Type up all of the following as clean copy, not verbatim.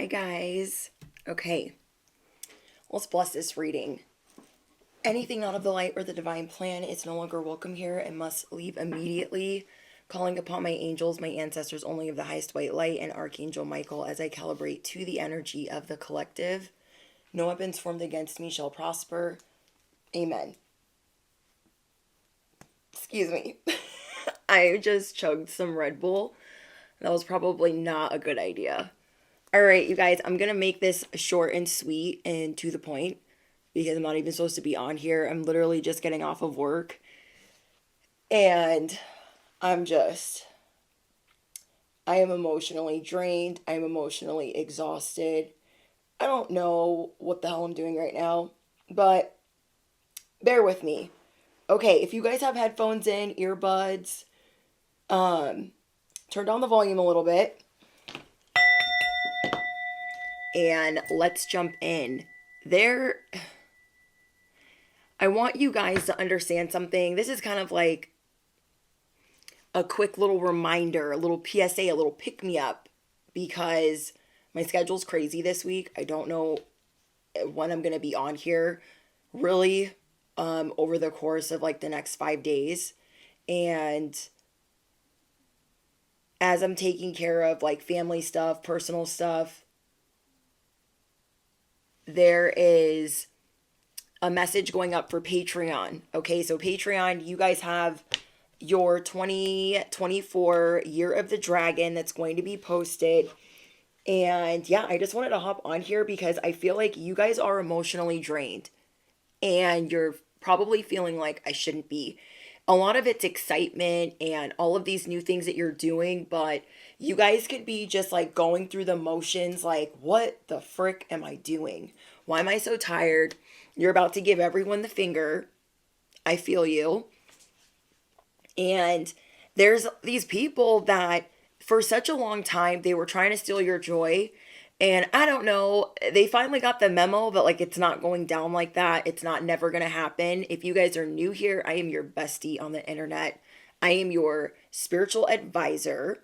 Hi guys. Okay, let's bless this reading. Anything not of the light or the divine plan is no longer welcome here and must leave immediately. Calling upon my angels, my ancestors only of the highest white light, and Archangel Michael as I calibrate to the energy of the collective. No weapons formed against me shall prosper. Amen. Excuse me. I just chugged some Red Bull. That was probably not a good idea. All right, you guys, I'm going to make this short and sweet and to the point because I'm not even supposed to be on here. I'm literally just getting off of work. And I am emotionally drained. I'm emotionally exhausted. I don't know what the hell I'm doing right now, but bear with me. Okay, if you guys have headphones in, earbuds, turn down the volume a little bit. And let's jump in. I want you guys to understand something. This is kind of like a quick little reminder, a little PSA, a little pick-me-up, because my schedule's crazy this week. I don't know when I'm going to be on here, really, over the course of like the next 5 days. And as I'm taking care of like family stuff, personal stuff, there is a message going up for Patreon. Okay, so Patreon, you guys have your 2024 Year of the Dragon that's going to be posted. And yeah, I just wanted to hop on here because I feel like you guys are emotionally drained and you're probably feeling like I shouldn't be. A lot of it's excitement and all of these new things that you're doing, but you guys could be just like going through the motions like, what the frick am I doing? Why am I so tired? You're about to give everyone the finger. I feel you. And there's these people that for such a long time, they were trying to steal your joy. And I don't know, they finally got the memo that like it's not going down like that. It's not never going to happen. If you guys are new here, I am your bestie on the internet. I am your spiritual advisor.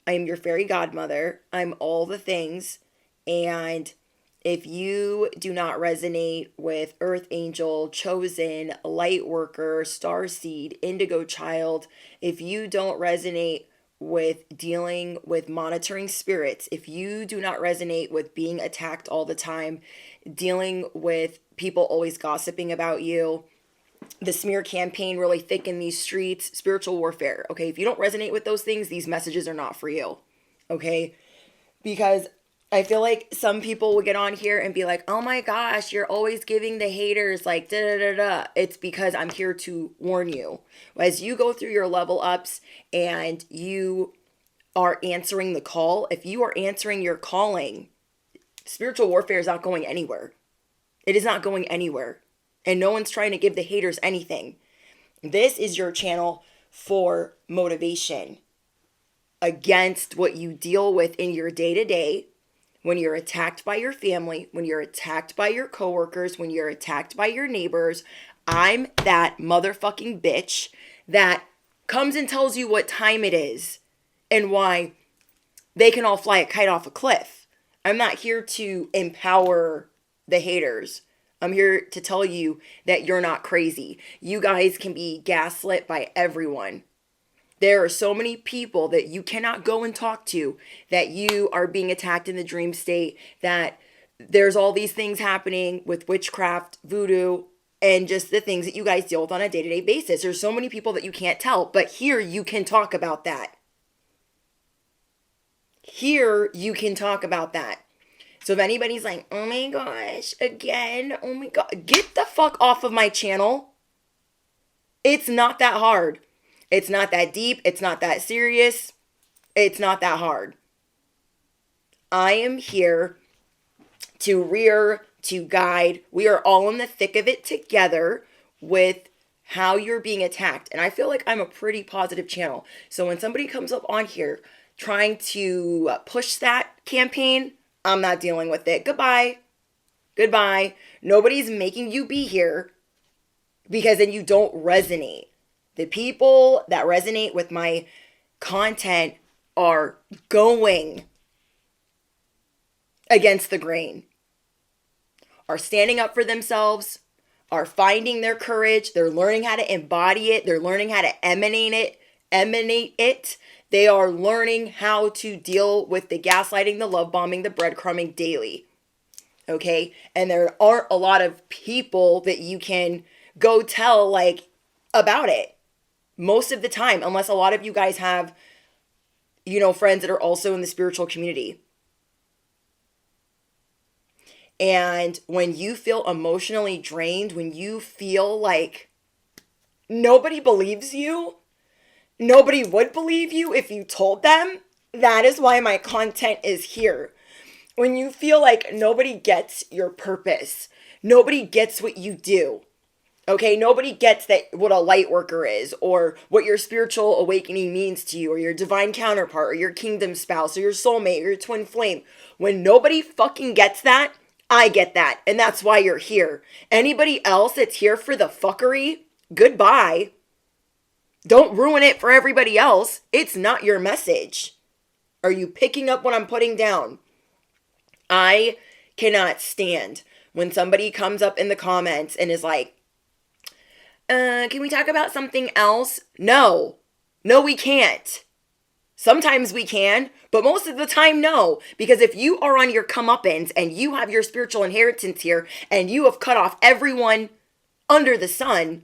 I am your fairy godmother. I'm all the things. And if you do not resonate with Earth Angel, Chosen, Light Worker, Starseed, Indigo Child, if you don't resonate with dealing with monitoring spirits, if you do not resonate with being attacked all the time, dealing with people always gossiping about you, the smear campaign really thick in these streets, spiritual warfare, okay? If you don't resonate with those things, these messages are not for you, okay? Because I feel like some people will get on here and be like, oh my gosh, you're always giving the haters like da da da da. It's because I'm here to warn you. As you go through your level ups and you are answering the call, if you are answering your calling, spiritual warfare is not going anywhere. It is not going anywhere. And no one's trying to give the haters anything. This is your channel for motivation against what you deal with in your day-to-day. When you're attacked by your family, when you're attacked by your coworkers, when you're attacked by your neighbors, I'm that motherfucking bitch that comes and tells you what time it is and why they can all fly a kite off a cliff. I'm not here to empower the haters. I'm here to tell you that you're not crazy. You guys can be gaslit by everyone. There are so many people that you cannot go and talk to, that you are being attacked in the dream state, that there's all these things happening with witchcraft, voodoo, and just the things that you guys deal with on a day-to-day basis. There's so many people that you can't tell, but here you can talk about that. Here you can talk about that. So if anybody's like, oh my gosh, again, oh my God, get the fuck off of my channel. It's not that hard. It's not that deep. It's not that serious. It's not that hard. I am here to rear, to guide. We are all in the thick of it together with how you're being attacked. And I feel like I'm a pretty positive channel. So when somebody comes up on here trying to push that campaign, I'm not dealing with it. Goodbye. Goodbye. Nobody's making you be here because then you don't resonate. The people that resonate with my content are going. against the grain, are standing up for themselves, are finding their courage. They're learning how to embody it. They're learning how to emanate it. They are learning how to deal with the gaslighting, the love bombing, the breadcrumbing daily. Okay? And there aren't a lot of people that you can go tell like about it most of the time, unless a lot of you guys have, you know, friends that are also in the spiritual community. And when you feel emotionally drained, when you feel like nobody believes you, nobody would believe you if you told them, that is why my content is here. When you feel like nobody gets your purpose, nobody gets what you do, okay? Nobody gets that what a light worker is, or what your spiritual awakening means to you, or your divine counterpart, or your kingdom spouse, or your soulmate, or your twin flame. When nobody fucking gets that, I get that, and that's why you're here. Anybody else that's here for the fuckery, goodbye. Don't ruin it for everybody else. It's not your message. Are you picking up what I'm putting down? I cannot stand when somebody comes up in the comments and is like, can we talk about something else? No, we can't. Sometimes we can, but most of the time, no. Because if you are on your comeuppance and you have your spiritual inheritance here and you have cut off everyone under the sun,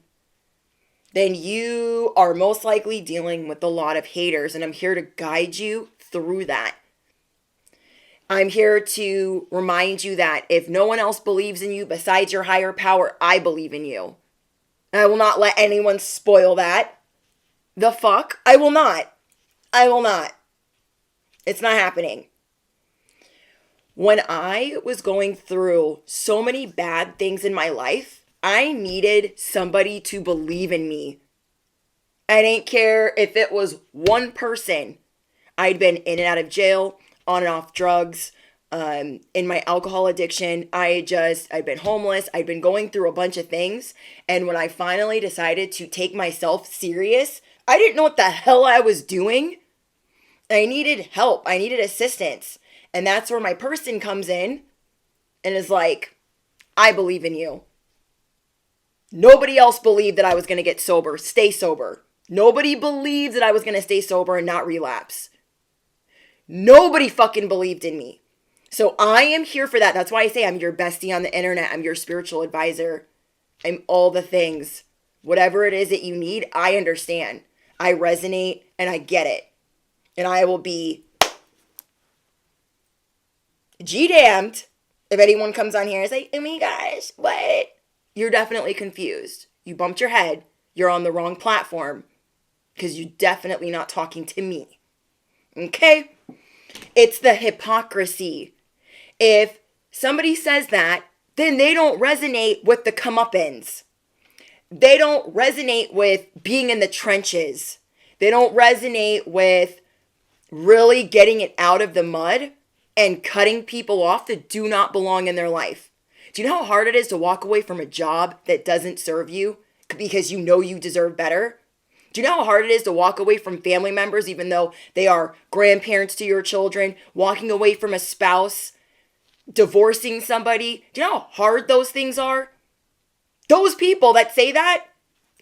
then you are most likely dealing with a lot of haters. And I'm here to guide you through that. I'm here to remind you that if no one else believes in you besides your higher power, I believe in you. And I will not let anyone spoil that. The fuck? I will not. It's not happening. When I was going through so many bad things in my life, I needed somebody to believe in me. I didn't care if it was one person. I'd been in and out of jail, on and off drugs, in my alcohol addiction. I'd been homeless. I'd been going through a bunch of things. And when I finally decided to take myself serious, I didn't know what the hell I was doing. I needed help. I needed assistance. And that's where my person comes in and is like, I believe in you. Nobody else believed that I was going to get sober, stay sober. Nobody believed that I was going to stay sober and not relapse. Nobody fucking believed in me. So I am here for that. That's why I say I'm your bestie on the internet. I'm your spiritual advisor. I'm all the things. Whatever it is that you need, I understand. I resonate and I get it. And I will be G-damned if anyone comes on here and say, oh my gosh, what? You're definitely confused. You bumped your head. You're on the wrong platform because you're definitely not talking to me. Okay? It's the hypocrisy. If somebody says that, then they don't resonate with the comeuppance. They don't resonate with being in the trenches. They don't resonate with really getting it out of the mud and cutting people off that do not belong in their life. Do you know how hard it is to walk away from a job that doesn't serve you because you know you deserve better? Do you know how hard it is to walk away from family members even though they are grandparents to your children, walking away from a spouse, divorcing somebody? Do you know how hard those things are? Those people that say that,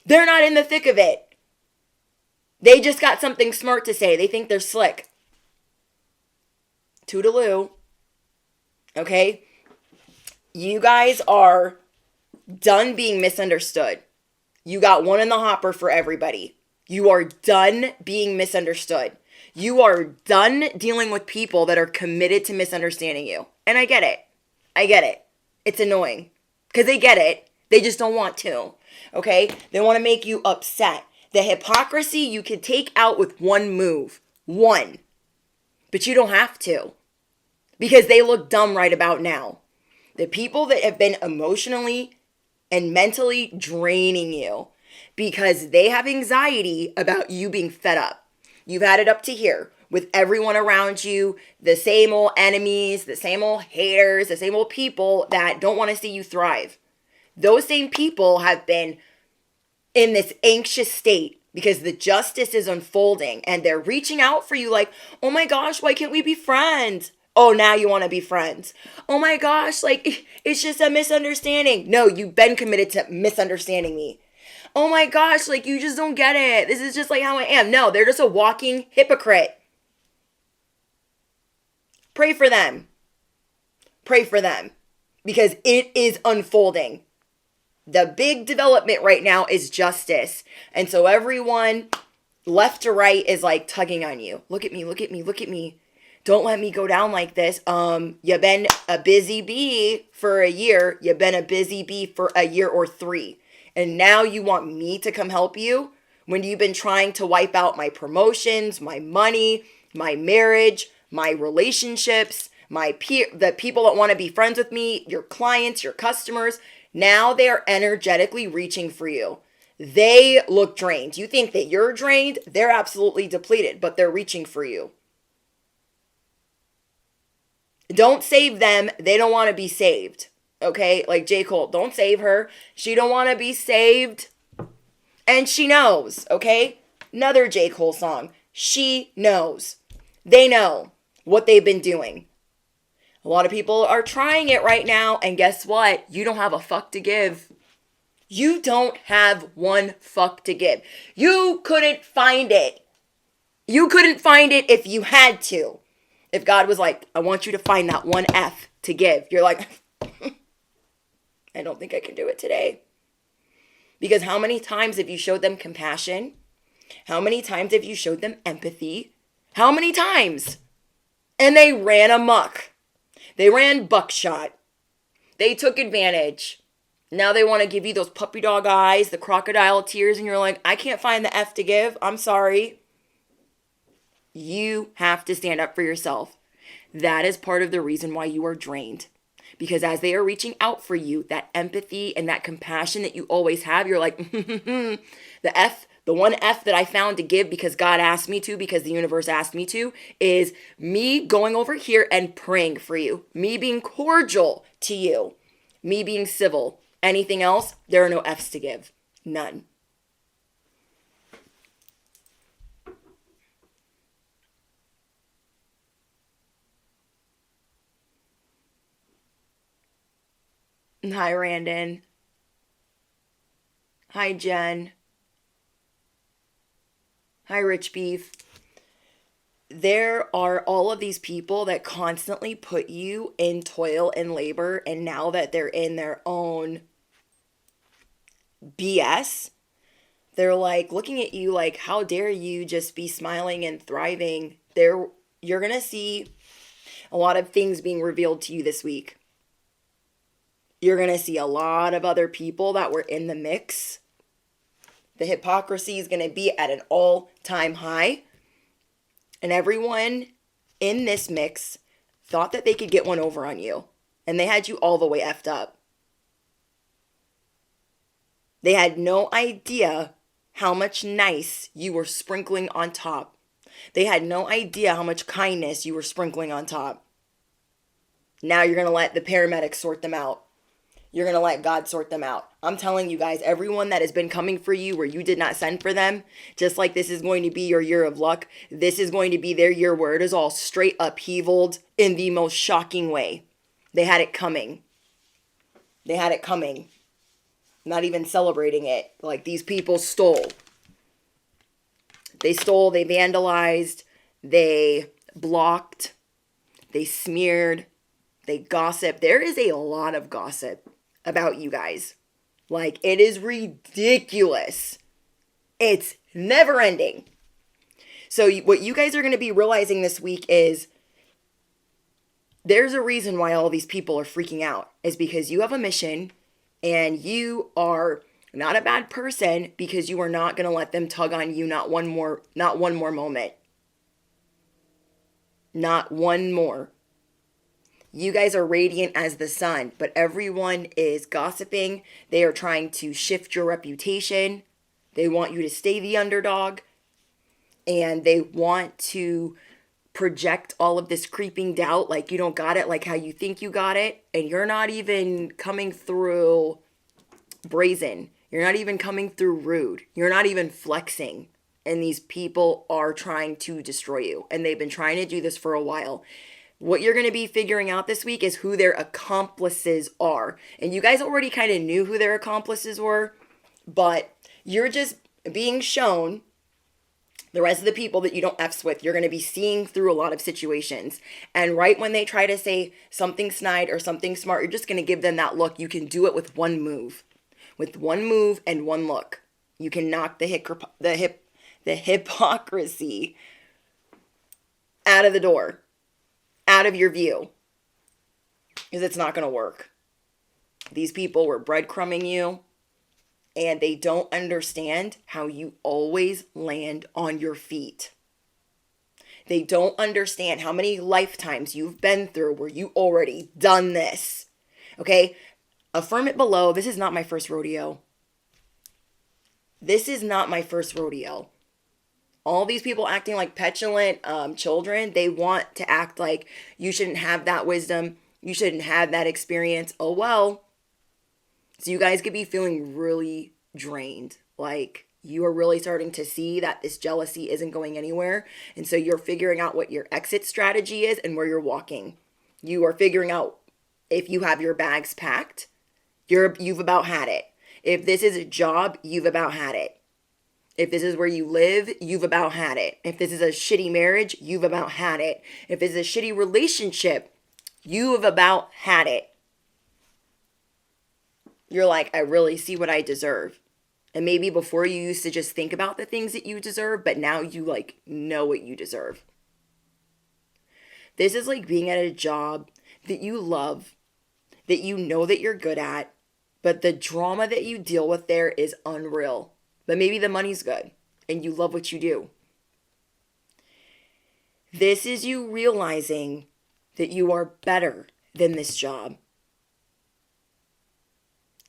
they're not in the thick of it. They just got something smart to say. They think they're slick. Toodaloo. Okay? You guys are done being misunderstood. You got one in the hopper for everybody. You are done being misunderstood. You are done dealing with people that are committed to misunderstanding you. And I get it. It's annoying. Because they get it. They just don't want to. Okay? They want to make you upset. The hypocrisy you could take out with one move. One. But you don't have to. Because they look dumb right about now. The people that have been emotionally and mentally draining you because they have anxiety about you being fed up. You've had it up to here with everyone around you, the same old enemies, the same old haters, the same old people that don't want to see you thrive. Those same people have been in this anxious state because the justice is unfolding and they're reaching out for you like, oh my gosh, why can't we be friends? Oh, now you want to be friends. Oh my gosh, like it's just a misunderstanding. No, you've been committed to misunderstanding me. Oh my gosh, like you just don't get it. This is just like how I am. No, they're just a walking hypocrite. Pray for them. Pray for them because it is unfolding. The big development right now is justice. And so everyone left to right is like tugging on you. Look at me, look at me, look at me. Don't let me go down like this. You've been a busy bee for a year. You've been a busy bee for a year or 3. And now you want me to come help you when you've been trying to wipe out my promotions, my money, my marriage, my relationships, the people that want to be friends with me, your clients, your customers. Now they are energetically reaching for you. They look drained. You think that you're drained? They're absolutely depleted, but they're reaching for you. Don't save them. They don't want to be saved. Okay? Like J. Cole, don't save her. She don't want to be saved. And she knows. Okay? Another J. Cole song. She knows. They know what they've been doing. A lot of people are trying it right now. And guess what? You don't have a fuck to give. You don't have one fuck to give. You couldn't find it. You couldn't find it if you had to. If God was like, I want you to find that one F to give. You're like, I don't think I can do it today. Because how many times have you showed them compassion? How many times have you showed them empathy? How many times? And they ran amok. They ran buckshot. They took advantage. Now they want to give you those puppy dog eyes, the crocodile tears, and you're like, I can't find the F to give. I'm sorry. You have to stand up for yourself. That is part of the reason why you are drained. Because as they are reaching out for you, that empathy and that compassion that you always have, you're like, the one F that I found to give because God asked me to, because the universe asked me to, is me going over here and praying for you. Me being cordial to you. Me being civil. Anything else, there are no F's to give. None. Hi, Randon. Hi, Jen. Hi, Rich Beef. There are all of these people that constantly put you in toil and labor, and now that they're in their own BS, they're like looking at you like, how dare you just be smiling and thriving? You're going to see a lot of things being revealed to you this week. You're going to see a lot of other people that were in the mix. The hypocrisy is going to be at an all-time high. And everyone in this mix thought that they could get one over on you. And they had you all the way effed up. They had no idea how much nice you were sprinkling on top. They had no idea how much kindness you were sprinkling on top. Now you're going to let the paramedics sort them out. You're going to let God sort them out. I'm telling you guys, everyone that has been coming for you where you did not send for them, just like this is going to be your year of luck, this is going to be their year where it is all straight upheavaled in the most shocking way. They had it coming. They had it coming. Not even celebrating it. Like these people stole. They stole, they vandalized, they blocked, they smeared, they gossiped. There is a lot of gossip about you guys. Like, it is ridiculous. It's never ending. So what you guys are going to be realizing this week is there's a reason why all these people are freaking out. Is because you have a mission and you are not a bad person because you are not going to let them tug on you not one more moment. Not one more. You guys are radiant as the sun, but everyone is gossiping. They are trying to shift your reputation. They want you to stay the underdog. And they want to project all of this creeping doubt like you don't got it, like how you think you got it. And you're not even coming through brazen. You're not even coming through rude. You're not even flexing. And these people are trying to destroy you. And they've been trying to do this for a while. What you're going to be figuring out this week is who their accomplices are. And you guys already kind of knew who their accomplices were, but you're just being shown the rest of the people that you don't F's with. You're going to be seeing through a lot of situations. And right when they try to say something snide or something smart, you're just going to give them that look. You can do it with one move. With one move and one look. You can knock the hypocrisy out of the door. Out of your view, because it's not going to work. These people were breadcrumbing you, and they don't understand how you always land on your feet. They don't understand how many lifetimes you've been through where you already done this. Okay? Affirm it below. This is not my first rodeo. This is not my first rodeo. All these people acting like petulant children, they want to act like you shouldn't have that wisdom. You shouldn't have that experience. Oh, well. So you guys could be feeling really drained. Like you are really starting to see that this jealousy isn't going anywhere. And so you're figuring out what your exit strategy is and where you're walking. You are figuring out if you have your bags packed. You've about had it. If this is a job, you've about had it. If this is where you live, you've about had it. If this is a shitty marriage, you've about had it. If this is a shitty relationship, you've about had it. You're like, I really see what I deserve. And maybe before you used to just think about the things that you deserve, but now you like know what you deserve. This is like being at a job that you love, that you know that you're good at, but the drama that you deal with there is unreal. But maybe the money's good and you love what you do. This is you realizing that you are better than this job.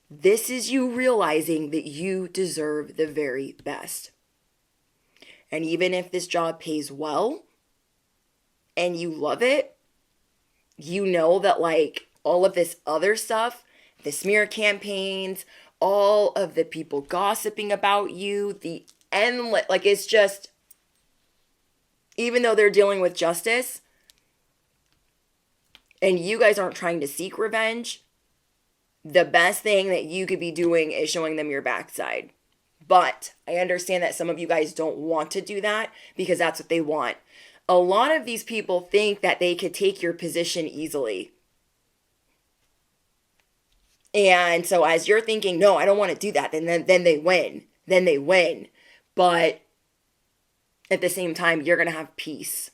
This is you realizing that you deserve the very best. And even if this job pays well and you love it, you know that like all of this other stuff, the smear campaigns, all of the people gossiping about you, the endless, like it's just, even though they're dealing with justice and you guys aren't trying to seek revenge, the best thing that you could be doing is showing them your backside. But I understand that some of you guys don't want to do that because that's what they want. A lot of these people think that they could take your position easily. And so as you're thinking, no, I don't want to do that, then they win. Then they win. But at the same time, you're going to have peace.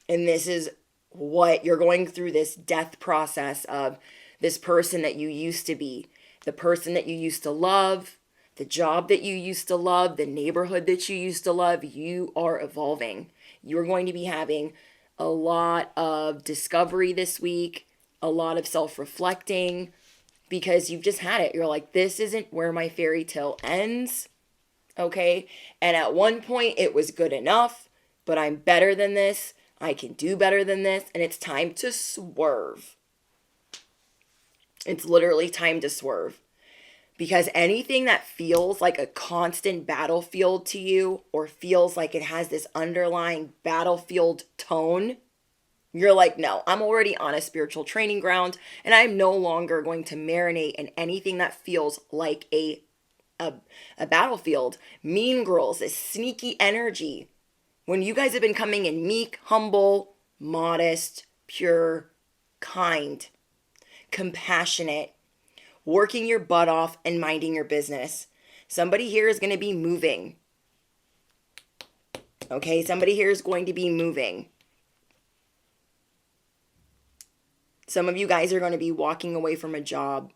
And this is what you're going through, this death process of this person that you used to be, the person that you used to love, the job that you used to love, the neighborhood that you used to love. You are evolving. You're going to be having a lot of discovery this week, a lot of self-reflecting, because you've just had it. You're like, this isn't where my fairy tale ends, okay? And at one point, it was good enough, but I'm better than this. I can do better than this, and it's time to swerve. It's literally time to swerve. Because anything that feels like a constant battlefield to you, or feels like it has this underlying battlefield tone, you're like, no, I'm already on a spiritual training ground, and I'm no longer going to marinate in anything that feels like a battlefield. Mean Girls, this sneaky energy. When you guys have been coming in meek, humble, modest, pure, kind, compassionate, working your butt off and minding your business. Somebody here is going to be moving. Okay, somebody here is going to be moving. Some of you guys are going to be walking away from a job.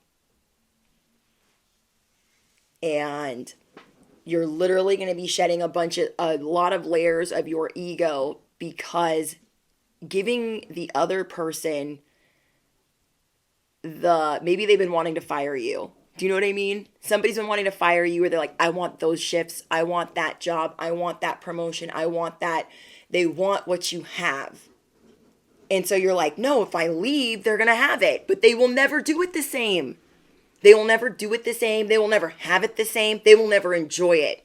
And you're literally going to be shedding a lot of layers of your ego, because giving the other person maybe they've been wanting to fire you. Do you know what I mean? Somebody's been wanting to fire you, or they're like, I want those shifts. I want that job. I want that promotion. I want that. They want what you have. And so you're like, no, if I leave, they're going to have it. But they will never do it the same. They will never do it the same. They will never have it the same. They will never enjoy it.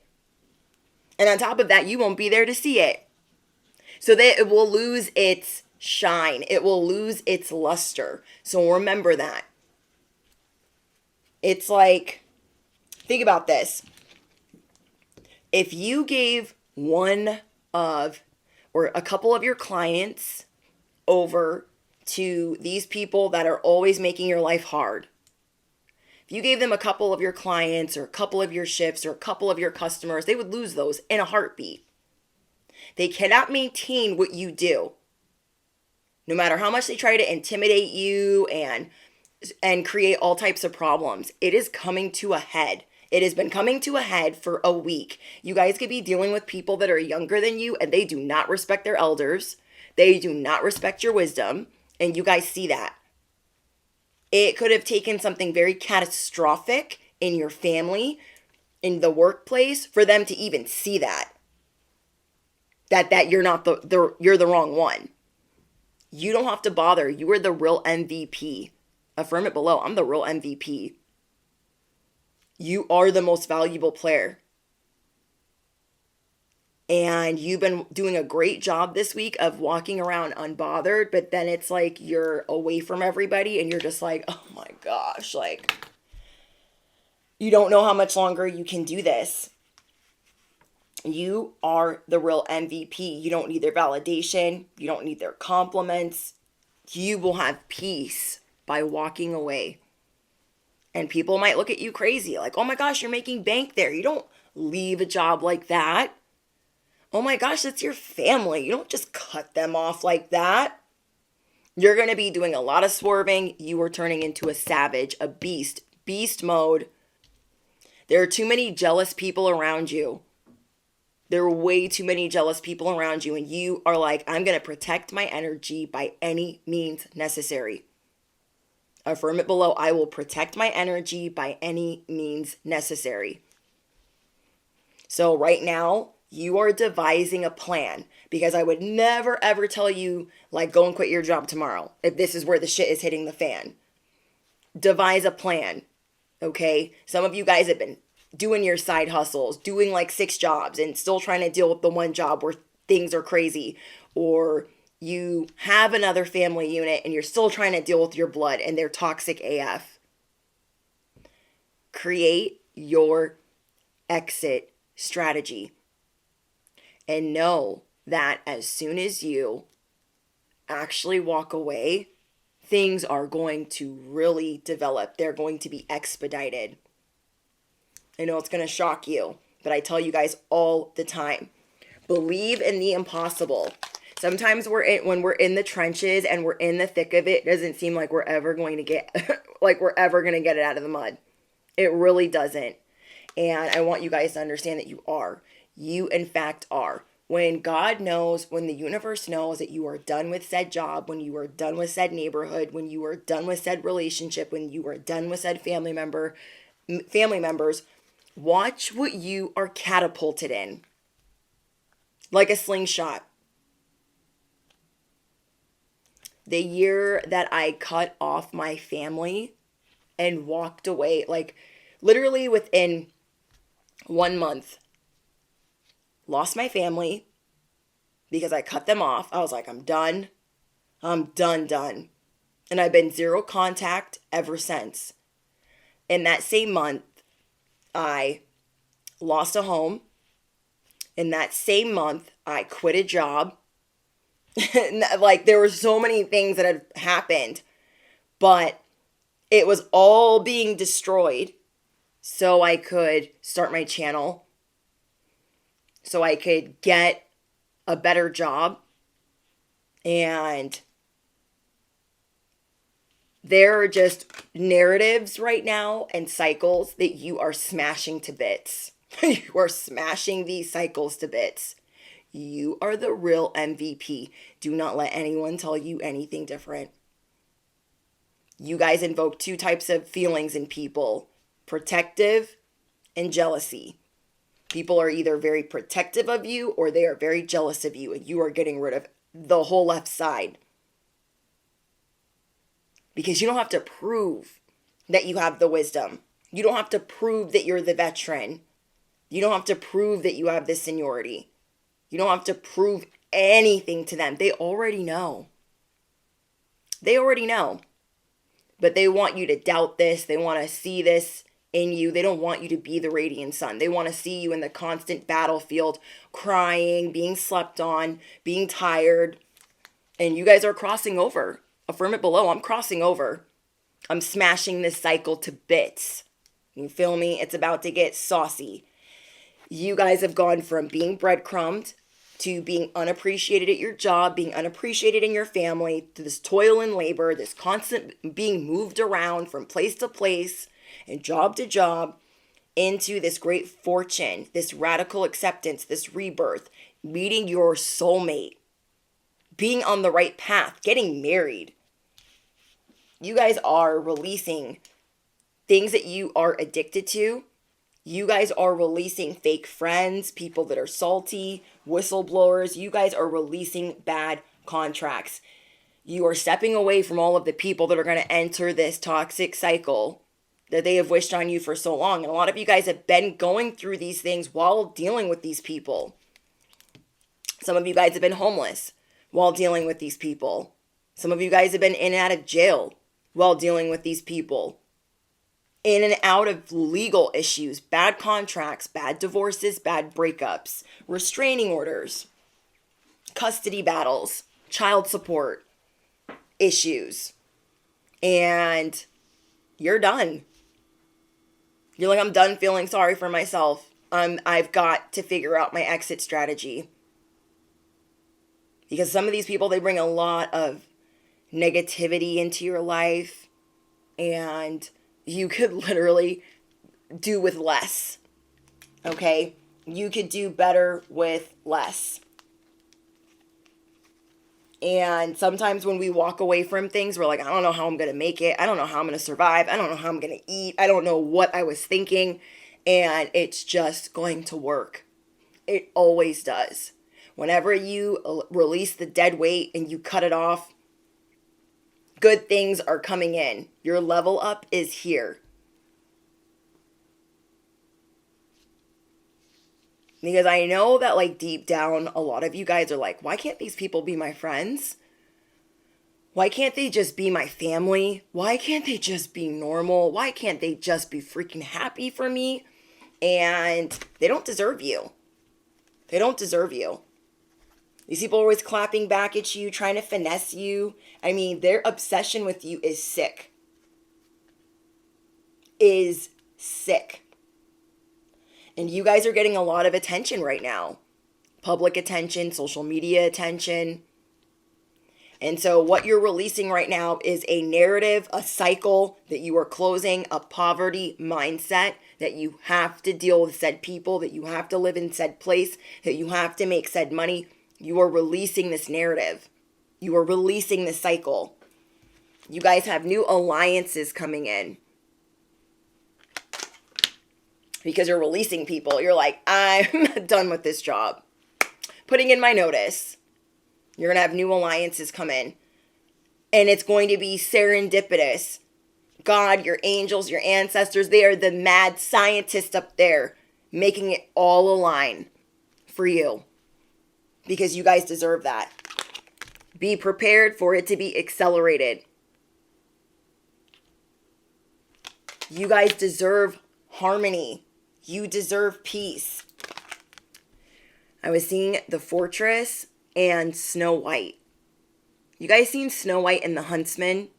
And on top of that, you won't be there to see it. So that it will lose its shine. It will lose its luster. So remember that. It's like, think about this. If you gave one of or a couple of your clients over to these people that are always making your life hard, if you gave them a couple of your clients or a couple of your shifts or a couple of your customers, they would lose those in a heartbeat. They cannot maintain what you do. No matter how much they try to intimidate you and create all types of problems, it is coming to a head. It has been coming to a head for a week. You guys could be dealing with people that are younger than you and they do not respect their elders. They do not respect your wisdom. And you guys see that. It could have taken something very catastrophic in your family, in the workplace, for them to even see that. That you're not you're the wrong one. You don't have to bother. You are the real MVP. Affirm it below. I'm the real MVP. You are the most valuable player. And you've been doing a great job this week of walking around unbothered, but then it's like you're away from everybody and you're just like, oh my gosh, like, you don't know how much longer you can do this. You are the real MVP. You don't need their validation. You don't need their compliments. You will have peace by walking away. And people might look at you crazy, like, oh my gosh, you're making bank there. You don't leave a job like that. Oh my gosh, that's your family. You don't just cut them off like that. You're going to be doing a lot of swerving. You are turning into a savage, a beast mode. There are too many jealous people around you. There are way too many jealous people around you. And you are like, I'm going to protect my energy by any means necessary. Affirm it below. I will protect my energy by any means necessary. So right now, you are devising a plan, because I would never ever tell you, like, go and quit your job tomorrow if this is where the shit is hitting the fan. Devise a plan, okay? Some of you guys have been doing your side hustles, doing like 6 jobs and still trying to deal with the one job where things are crazy, or you have another family unit and you're still trying to deal with your blood and they're toxic AF. Create your exit strategy. And know that as soon as you actually walk away, things are going to really develop. They're going to be expedited. I know it's going to shock you, but I tell you guys all the time, believe in the impossible. Sometimes when we're in the trenches and we're in the thick of it, it doesn't seem like we're ever going to get it out of the mud. It really doesn't. And I want you guys to understand that you are. You, in fact, are. When God knows, when the universe knows that you are done with said job, when you are done with said neighborhood, when you are done with said relationship, when you are done with said family members, watch what you are catapulted in. Like a slingshot. The year that I cut off my family and walked away, like literally within 1 month, lost my family because I cut them off. I was like, I'm done. I'm done. And I've been zero contact ever since. In that same month, I lost a home. In that same month, I quit a job. Like, there were so many things that had happened, but it was all being destroyed so I could start my channel, so I could get a better job. And there are just narratives right now and cycles that you are smashing to bits. You are smashing these cycles to bits. You are the real MVP. Do not let anyone tell you anything different. You guys invoke 2 types of feelings in people: protective and jealousy. People are either very protective of you or they are very jealous of you, and you are getting rid of the whole left side. Because you don't have to prove that you have the wisdom. You don't have to prove that you're the veteran. You don't have to prove that you have the seniority. You don't have to prove anything to them. They already know. They already know. But they want you to doubt this. They want to see this in you. They don't want you to be the radiant sun. They want to see you in the constant battlefield, crying, being slept on, being tired. And you guys are crossing over. Affirm it below. I'm crossing over. I'm smashing this cycle to bits. You feel me? It's about to get saucy. You guys have gone from being breadcrumbed to being unappreciated at your job, being unappreciated in your family, to this toil and labor, this constant being moved around from place to place and job to job, into this great fortune, this radical acceptance, this rebirth, meeting your soulmate, being on the right path, getting married. You guys are releasing things that you are addicted to. You guys are releasing fake friends, people that are salty, whistleblowers. You guys are releasing bad contracts. You are stepping away from all of the people that are going to enter this toxic cycle that they have wished on you for so long. And a lot of you guys have been going through these things while dealing with these people. Some of you guys have been homeless while dealing with these people. Some of you guys have been in and out of jail while dealing with these people. In and out of legal issues, bad contracts, bad divorces, bad breakups, restraining orders, custody battles, child support issues. And you're done. You're like, I'm done feeling sorry for myself. I've got to figure out my exit strategy. Because some of these people, they bring a lot of negativity into your life. And you could literally do with less. Okay? You could do better with less. And sometimes when we walk away from things, we're like, I don't know how I'm going to make it. I don't know how I'm going to survive. I don't know how I'm going to eat. I don't know what I was thinking. And it's just going to work. It always does. Whenever you release the dead weight and you cut it off, good things are coming in. Your level up is here. Because I know that, like, deep down, a lot of you guys are like, why can't these people be my friends? Why can't they just be my family? Why can't they just be normal? Why can't they just be freaking happy for me? And they don't deserve you. They don't deserve you. These people are always clapping back at you, trying to finesse you. I mean, their obsession with you is sick. Is sick. And you guys are getting a lot of attention right now. Public attention, social media attention. And so what you're releasing right now is a narrative, a cycle that you are closing, a poverty mindset that you have to deal with said people, that you have to live in said place, that you have to make said money. You are releasing this narrative. You are releasing this cycle. You guys have new alliances coming in. Because you're releasing people. You're like, I'm done with this job. Putting in my notice. You're going to have new alliances come in. And it's going to be serendipitous. God, your angels, your ancestors, they are the mad scientists up there making it all align for you. Because you guys deserve that. Be prepared for it to be accelerated. You guys deserve harmony. You deserve peace. I was seeing The Fortress and Snow White. You guys seen Snow White and the Huntsman?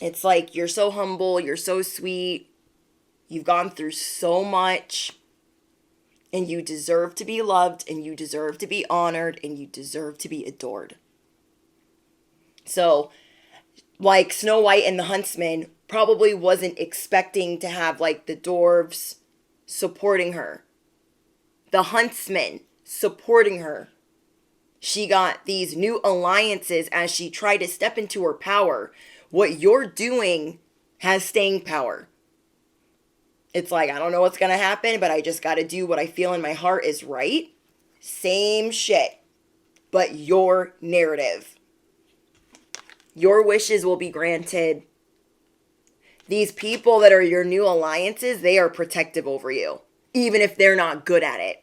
It's like, you're so humble, you're so sweet, you've gone through so much, and you deserve to be loved, and you deserve to be honored, and you deserve to be adored. So, like, Snow White and the Huntsman probably wasn't expecting to have, like, the dwarves supporting her. The huntsman supporting her. She got these new alliances as she tried to step into her power. What you're doing has staying power. It's like, I don't know what's going to happen, but I just got to do what I feel in my heart is right. Same shit, but your narrative. Your wishes will be granted. These people that are your new alliances, they are protective over you, even if they're not good at it.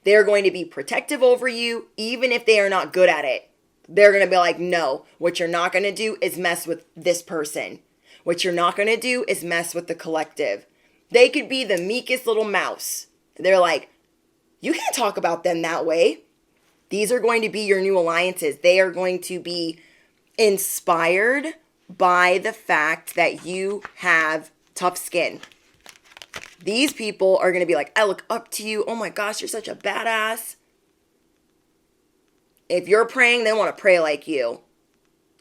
They're going to be protective over you, even if they are not good at it. They're going to be like, no, what you're not going to do is mess with this person. What you're not going to do is mess with the collective. They could be the meekest little mouse. They're like, you can't talk about them that way. These are going to be your new alliances. They are going to be inspired by the fact that you have tough skin. These people are going to be like, I look up to you. Oh my gosh, you're such a badass. If you're praying, they want to pray like you.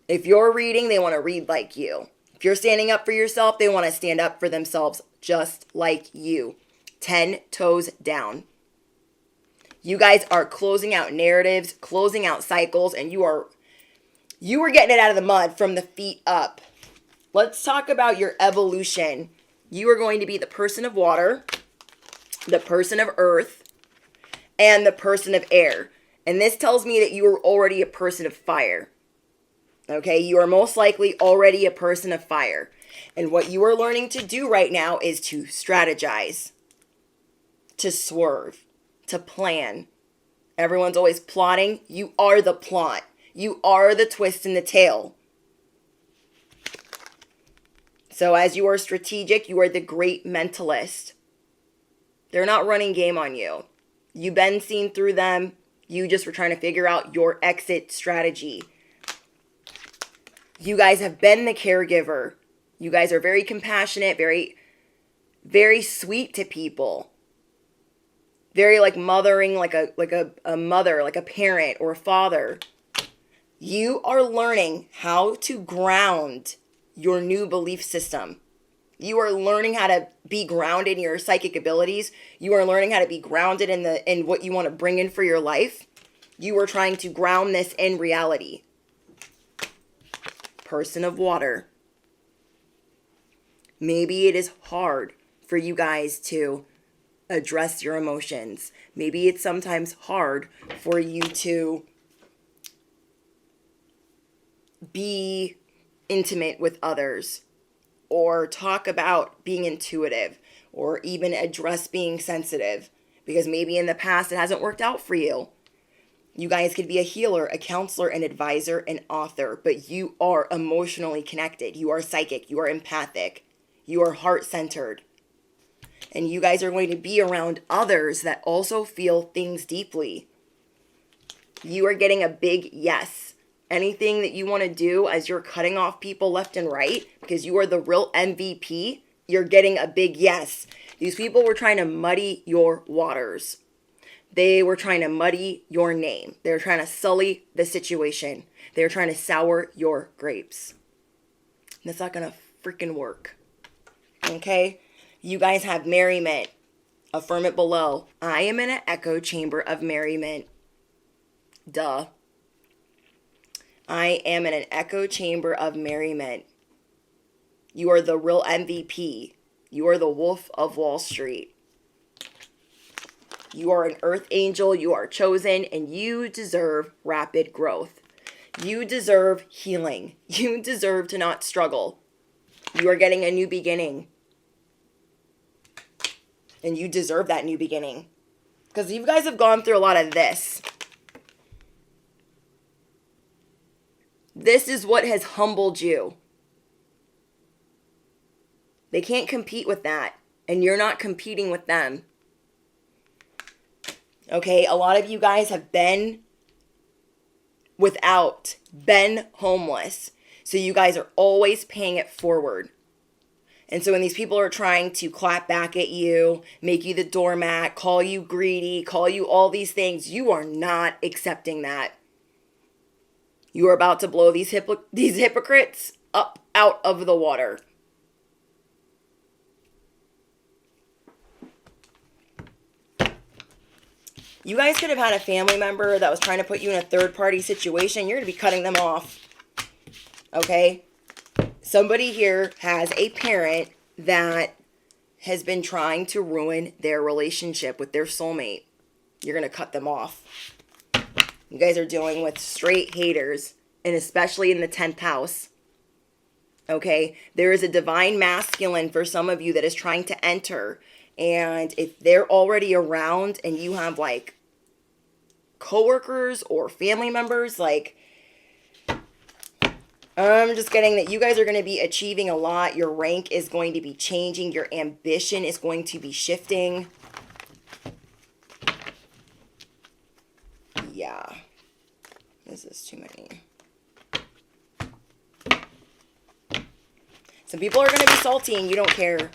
If you're reading, they want to read like you. If you're standing up for yourself, they want to stand up for themselves just like you. 10 toes down. You guys are closing out narratives, closing out cycles, and you are getting it out of the mud from the feet up. Let's talk about your evolution. You are going to be the person of water, the person of earth, and the person of air. And this tells me that you are already a person of fire. Okay, you are most likely already a person of fire. And what you are learning to do right now is to strategize, to swerve, to plan. Everyone's always plotting. You are the plot. You are the twist in the tail. So as you are strategic, you are the great mentalist. They're not running game on you. You've been seen through them. You just were trying to figure out your exit strategy. You guys have been the caregiver. You guys are very compassionate, very, very sweet to people. Very like mothering, like a mother, like a parent or a father. You are learning how to ground your new belief system. You are learning how to be grounded in your psychic abilities. You are learning how to be grounded in what you want to bring in for your life. You are trying to ground this in reality. Person of water. Maybe it is hard for you guys to address your emotions. Maybe it's sometimes hard for you to be intimate with others, or talk about being intuitive, or even address being sensitive, because maybe in the past it hasn't worked out for you. You guys could be a healer, a counselor, an advisor, an author, but you are emotionally connected. You are psychic. You are empathic. You are heart-centered. And you guys are going to be around others that also feel things deeply. You are getting a big yes. Anything that you want to do as you're cutting off people left and right, because you are the real MVP, you're getting a big yes. These people were trying to muddy your waters. They were trying to muddy your name. They were trying to sully the situation. They were trying to sour your grapes. That's not going to freaking work. Okay? You guys have merriment. Affirm it below. I am in an echo chamber of merriment. Duh. I am in an echo chamber of merriment. You are the real MVP. You are the Wolf of Wall Street. You are an earth angel. You are chosen, and you deserve rapid growth. You deserve healing. You deserve to not struggle. You are getting a new beginning. And you deserve that new beginning. Because you guys have gone through a lot of this. This is what has humbled you. They can't compete with that. And you're not competing with them. Okay, a lot of you guys have been without, been homeless. So you guys are always paying it forward. And so when these people are trying to clap back at you, make you the doormat, call you greedy, call you all these things, you are not accepting that. You are about to blow these hypocrites up out of the water. You guys could have had a family member that was trying to put you in a third-party situation. You're going to be cutting them off. Okay? Somebody here has a parent that has been trying to ruin their relationship with their soulmate. You're going to cut them off. You guys are dealing with straight haters, and especially in the 10th house. Okay? There is a divine masculine for some of you that is trying to enter. And if they're already around and you have like coworkers or family members. Like, I'm just getting that you guys are going to be achieving a lot. Your rank is going to be changing. Your ambition is going to be shifting. Yeah. This is too many. Some people are going to be salty and you don't care.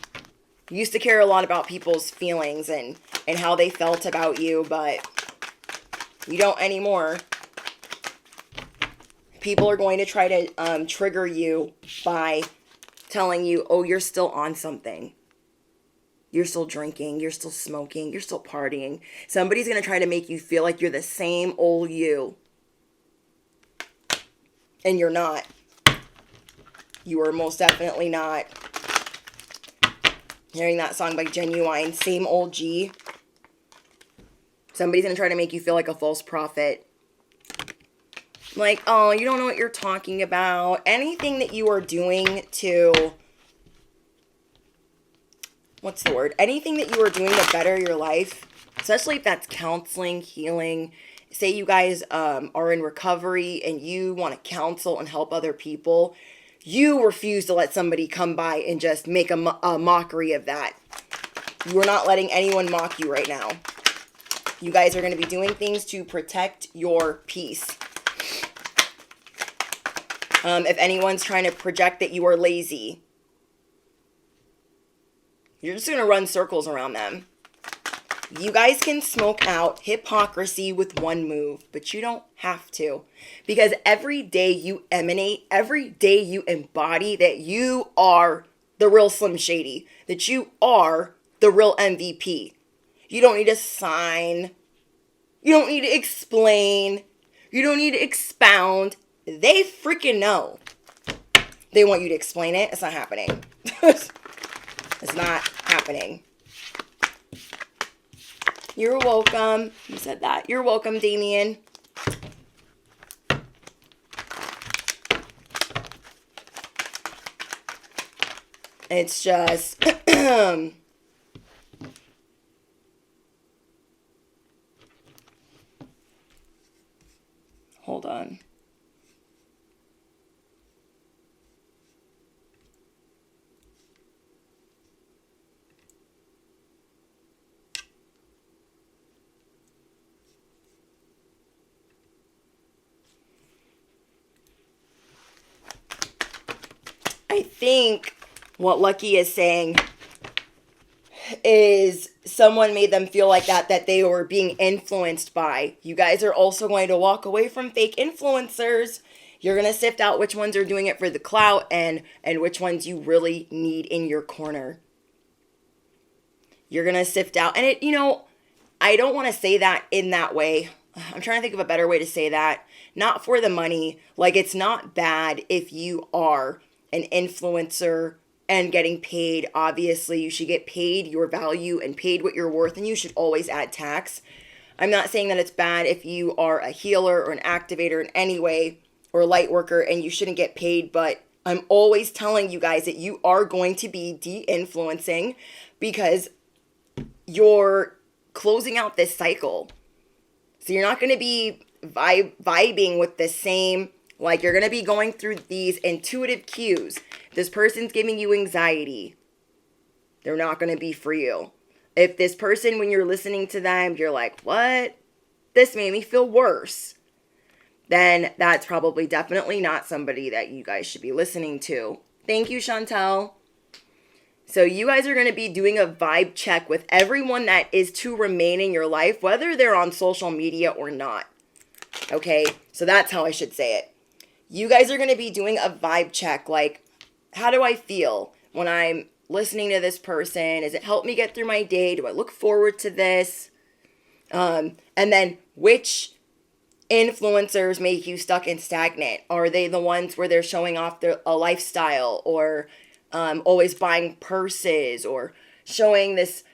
You used to care a lot about people's feelings and how they felt about you, but you don't anymore. People are going to try to trigger you by telling you, oh, you're still on something. You're still drinking. You're still smoking. You're still partying. Somebody's going to try to make you feel like you're the same old you. And you're not. You are most definitely not. Hearing that song by Genuine, Same Old G. Somebody's going to try to make you feel like a false prophet. Like, oh, you don't know what you're talking about. Anything that you are doing to, what's the word? Anything that you are doing to better your life, especially if that's counseling, healing. Say you guys are in recovery and you want to counsel and help other people. You refuse to let somebody come by and just make a mockery of that. You are not letting anyone mock you right now. You guys are going to be doing things to protect your peace. If anyone's trying to project that you are lazy, you're just going to run circles around them. You guys can smoke out hypocrisy with one move, but you don't have to. Because every day you emanate, every day you embody that you are the real Slim Shady, that you are the real MVP. You don't need to sign. You don't need to explain. You don't need to expound. They freaking know. They want you to explain it. It's not happening. It's not happening. You're welcome. You said that. You're welcome, Damien. It's just... Hold on. I think what Lucky is saying is someone made them feel like that they were being influenced by. You guys are also going to walk away from fake influencers. You're going to sift out which ones are doing it for the clout and which ones you really need in your corner. You're going to sift out. And I don't want to say that in that way. I'm trying to think of a better way to say that. Not for the money. Like, it's not bad if you are an influencer and getting paid. Obviously, you should get paid your value and paid what you're worth, and you should always add tax. I'm not saying that it's bad if you are a healer or an activator in any way or a light worker and you shouldn't get paid, but I'm always telling you guys that you are going to be de-influencing because you're closing out this cycle. So you're not going to be vibing with the same. Like, you're going to be going through these intuitive cues. This person's giving you anxiety. They're not going to be for you. If this person, when you're listening to them, you're like, what? This made me feel worse. Then that's probably definitely not somebody that you guys should be listening to. Thank you, Chantel. So you guys are going to be doing a vibe check with everyone that is to remain in your life, whether they're on social media or not. Okay? So that's how I should say it. You guys are going to be doing a vibe check. Like, how do I feel when I'm listening to this person? Does it help me get through my day? Do I look forward to this? And then which influencers make you stuck and stagnant? Are they the ones where they're showing off a lifestyle or always buying purses or showing this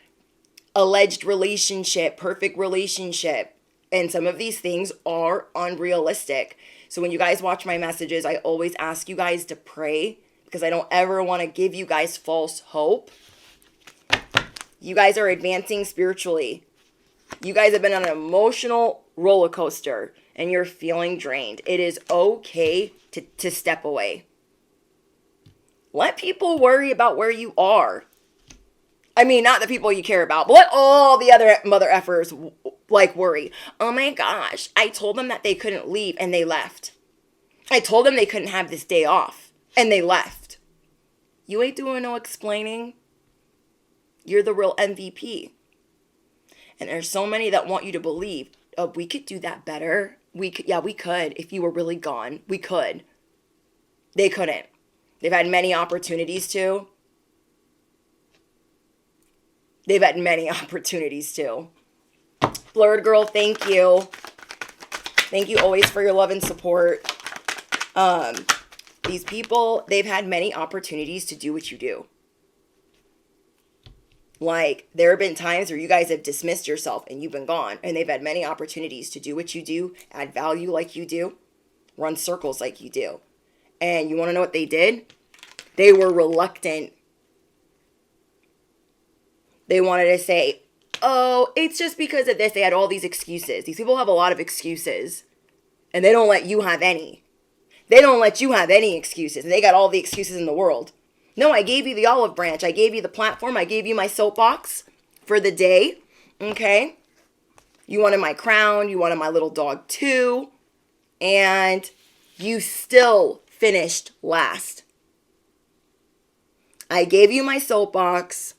alleged relationship, perfect relationship? And some of these things are unrealistic. So when you guys watch my messages, I always ask you guys to pray because I don't ever want to give you guys false hope. You guys are advancing spiritually. You guys have been on an emotional roller coaster and you're feeling drained, it is okay to step away. Let people worry about where you are. I mean, not the people you care about, but let all the other mother effers like worry. Oh my gosh, I told them that they couldn't leave and they left. I told them they couldn't have this day off and they left. You ain't doing no explaining. You're the real MVP. And there's so many that want you to believe, oh, we could do that better. We could. If you were really gone, we could. They couldn't. They've had many opportunities to. Blurred Girl, thank you. Thank you always for your love and support. These people, they've had many opportunities to do what you do. Like, there have been times where you guys have dismissed yourself and you've been gone, and they've had many opportunities to do what you do, add value like you do, run circles like you do. And you want to know what they did? They were reluctant. They wanted to say, oh, it's just because of this. They had all these excuses. These people have a lot of excuses, and they don't let you have any. They don't let you have any excuses, and they got all the excuses in the world. No, I gave you the olive branch. I gave you the platform. I gave you my soapbox for the day. Okay? You wanted my crown. You wanted my little dog too. And you still finished last. I gave you my soapbox.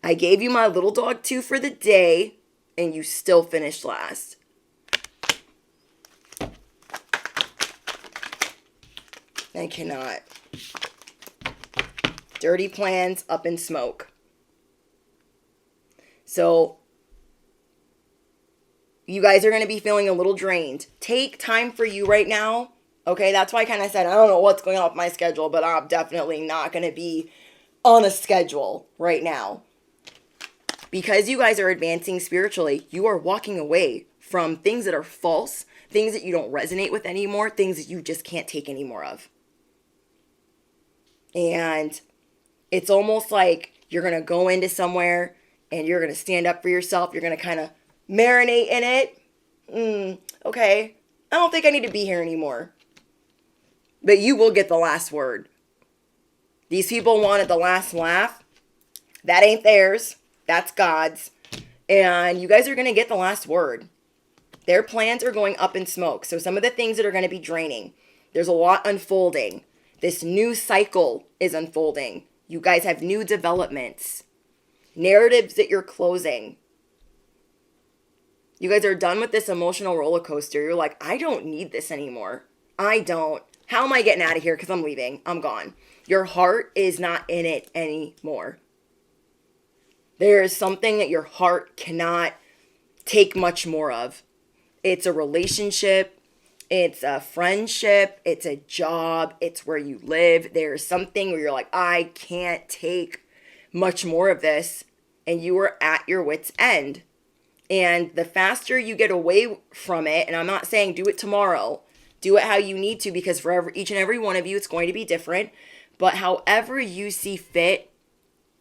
I gave you my little dog too for the day. And you still finished last. I cannot. Dirty plans up in smoke. So, you guys are going to be feeling a little drained. Take time for you right now. Okay, that's why I kind of said, I don't know what's going on with my schedule, but I'm definitely not going to be on a schedule right now. Because you guys are advancing spiritually, you are walking away from things that are false, things that you don't resonate with anymore, things that you just can't take any more of. And it's almost like you're going to go into somewhere and you're going to stand up for yourself. You're going to kind of marinate in it. Okay, I don't think I need to be here anymore. But you will get the last word. These people wanted the last laugh. That ain't theirs. That's God's. And you guys are going to get the last word. Their plans are going up in smoke. So some of the things that are going to be draining. There's a lot unfolding. This new cycle is unfolding. You guys have new developments, narratives that you're closing. You guys are done with this emotional roller coaster. You're like, I don't need this anymore. I don't. How am I getting out of here? Because I'm leaving. I'm gone. Your heart is not in it anymore. There is something that your heart cannot take much more of. It's a relationship. It's a friendship, it's a job, it's where you live. There's something where you're like, I can't take much more of this. And you are at your wit's end. And the faster you get away from it, and I'm not saying do it tomorrow, do it how you need to, because for each and every one of you, it's going to be different. But however you see fit,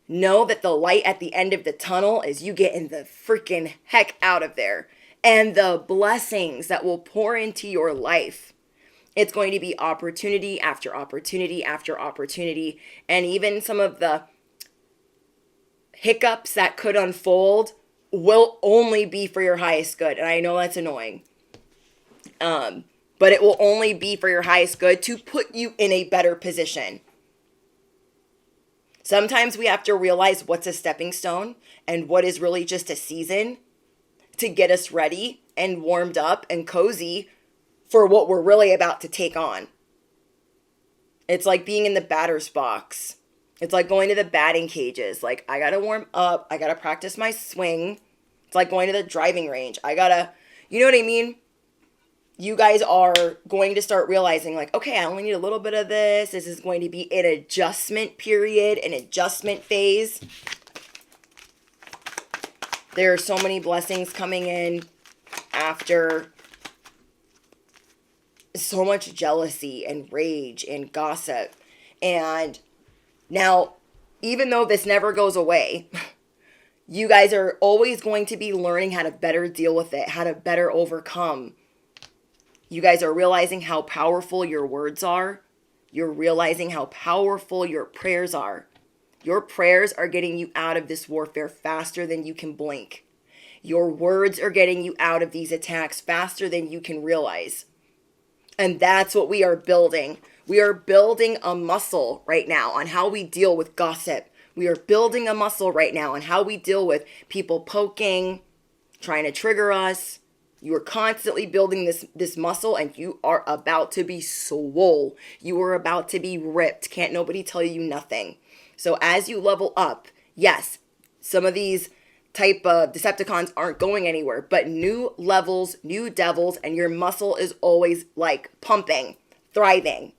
know that the light at the end of the tunnel is you getting the freaking heck out of there. And the blessings that will pour into your life. It's going to be opportunity after opportunity after opportunity. And even some of the hiccups that could unfold will only be for your highest good. And I know that's annoying. But it will only be for your highest good to put you in a better position. Sometimes we have to realize what's a stepping stone and what is really just a season to get us ready and warmed up and cozy for what we're really about to take on. It's like being in the batter's box. It's like going to the batting cages. Like, I gotta warm up. I gotta practice my swing. It's like going to the driving range. You know what I mean? You guys are going to start realizing, like, okay, I only need a little bit of this. This is going to be an adjustment period, an adjustment phase. There are so many blessings coming in after so much jealousy and rage and gossip. And now, even though this never goes away, You guys are always going to be learning how to better deal with it, how to better overcome. You guys are realizing how powerful your words are. You're realizing how powerful your prayers are. Your prayers are getting you out of this warfare faster than you can blink. Your words are getting you out of these attacks faster than you can realize. And that's what we are building. We are building a muscle right now on how we deal with gossip. We are building a muscle right now on how we deal with people poking, trying to trigger us. You are constantly building this muscle, and you are about to be swole. You are about to be ripped. Can't nobody tell you nothing. So as you level up, yes, some of these type of Decepticons aren't going anywhere, but new levels, new devils, and your muscle is always like pumping, thriving,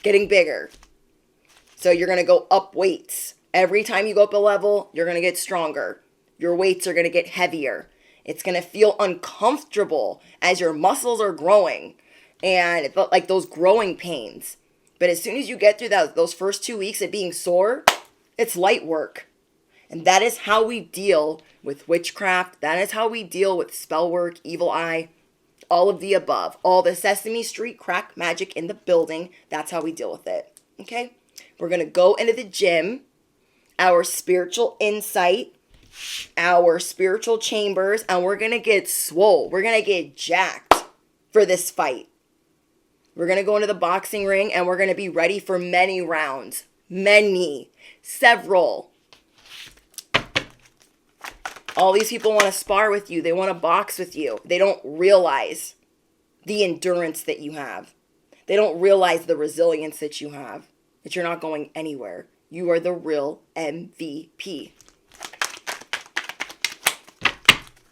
getting bigger. So you're going to go up weights. Every time you go up a level, you're going to get stronger. Your weights are going to get heavier. It's going to feel uncomfortable as your muscles are growing, and it felt like those growing pains. But as soon as you get through those first 2 weeks of being sore, it's light work. And that is how we deal with witchcraft. That is how we deal with spell work, evil eye, all of the above. All the Sesame Street crack magic in the building. That's how we deal with it. Okay? We're going to go into the gym, our spiritual insight, our spiritual chambers, and we're going to get swole. We're going to get jacked for this fight. We're going to go into the boxing ring, and we're going to be ready for many rounds. Many. Several. All these people want to spar with you. They want to box with you. They don't realize the endurance that you have. They don't realize the resilience that you have. That you're not going anywhere. You are the real MVP.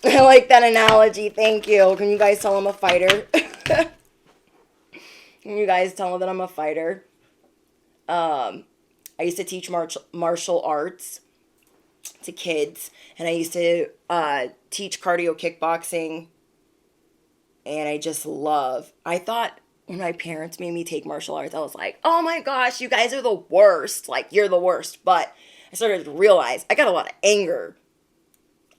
I like that analogy. Thank you. Can you guys tell I'm a fighter? Can you guys tell them that I'm a fighter? I used to teach martial arts to kids, and I used to teach cardio kickboxing, and I thought when my parents made me take martial arts, I was like, oh my gosh, you guys are the worst, like, you're the worst. But I started to realize I got a lot of anger.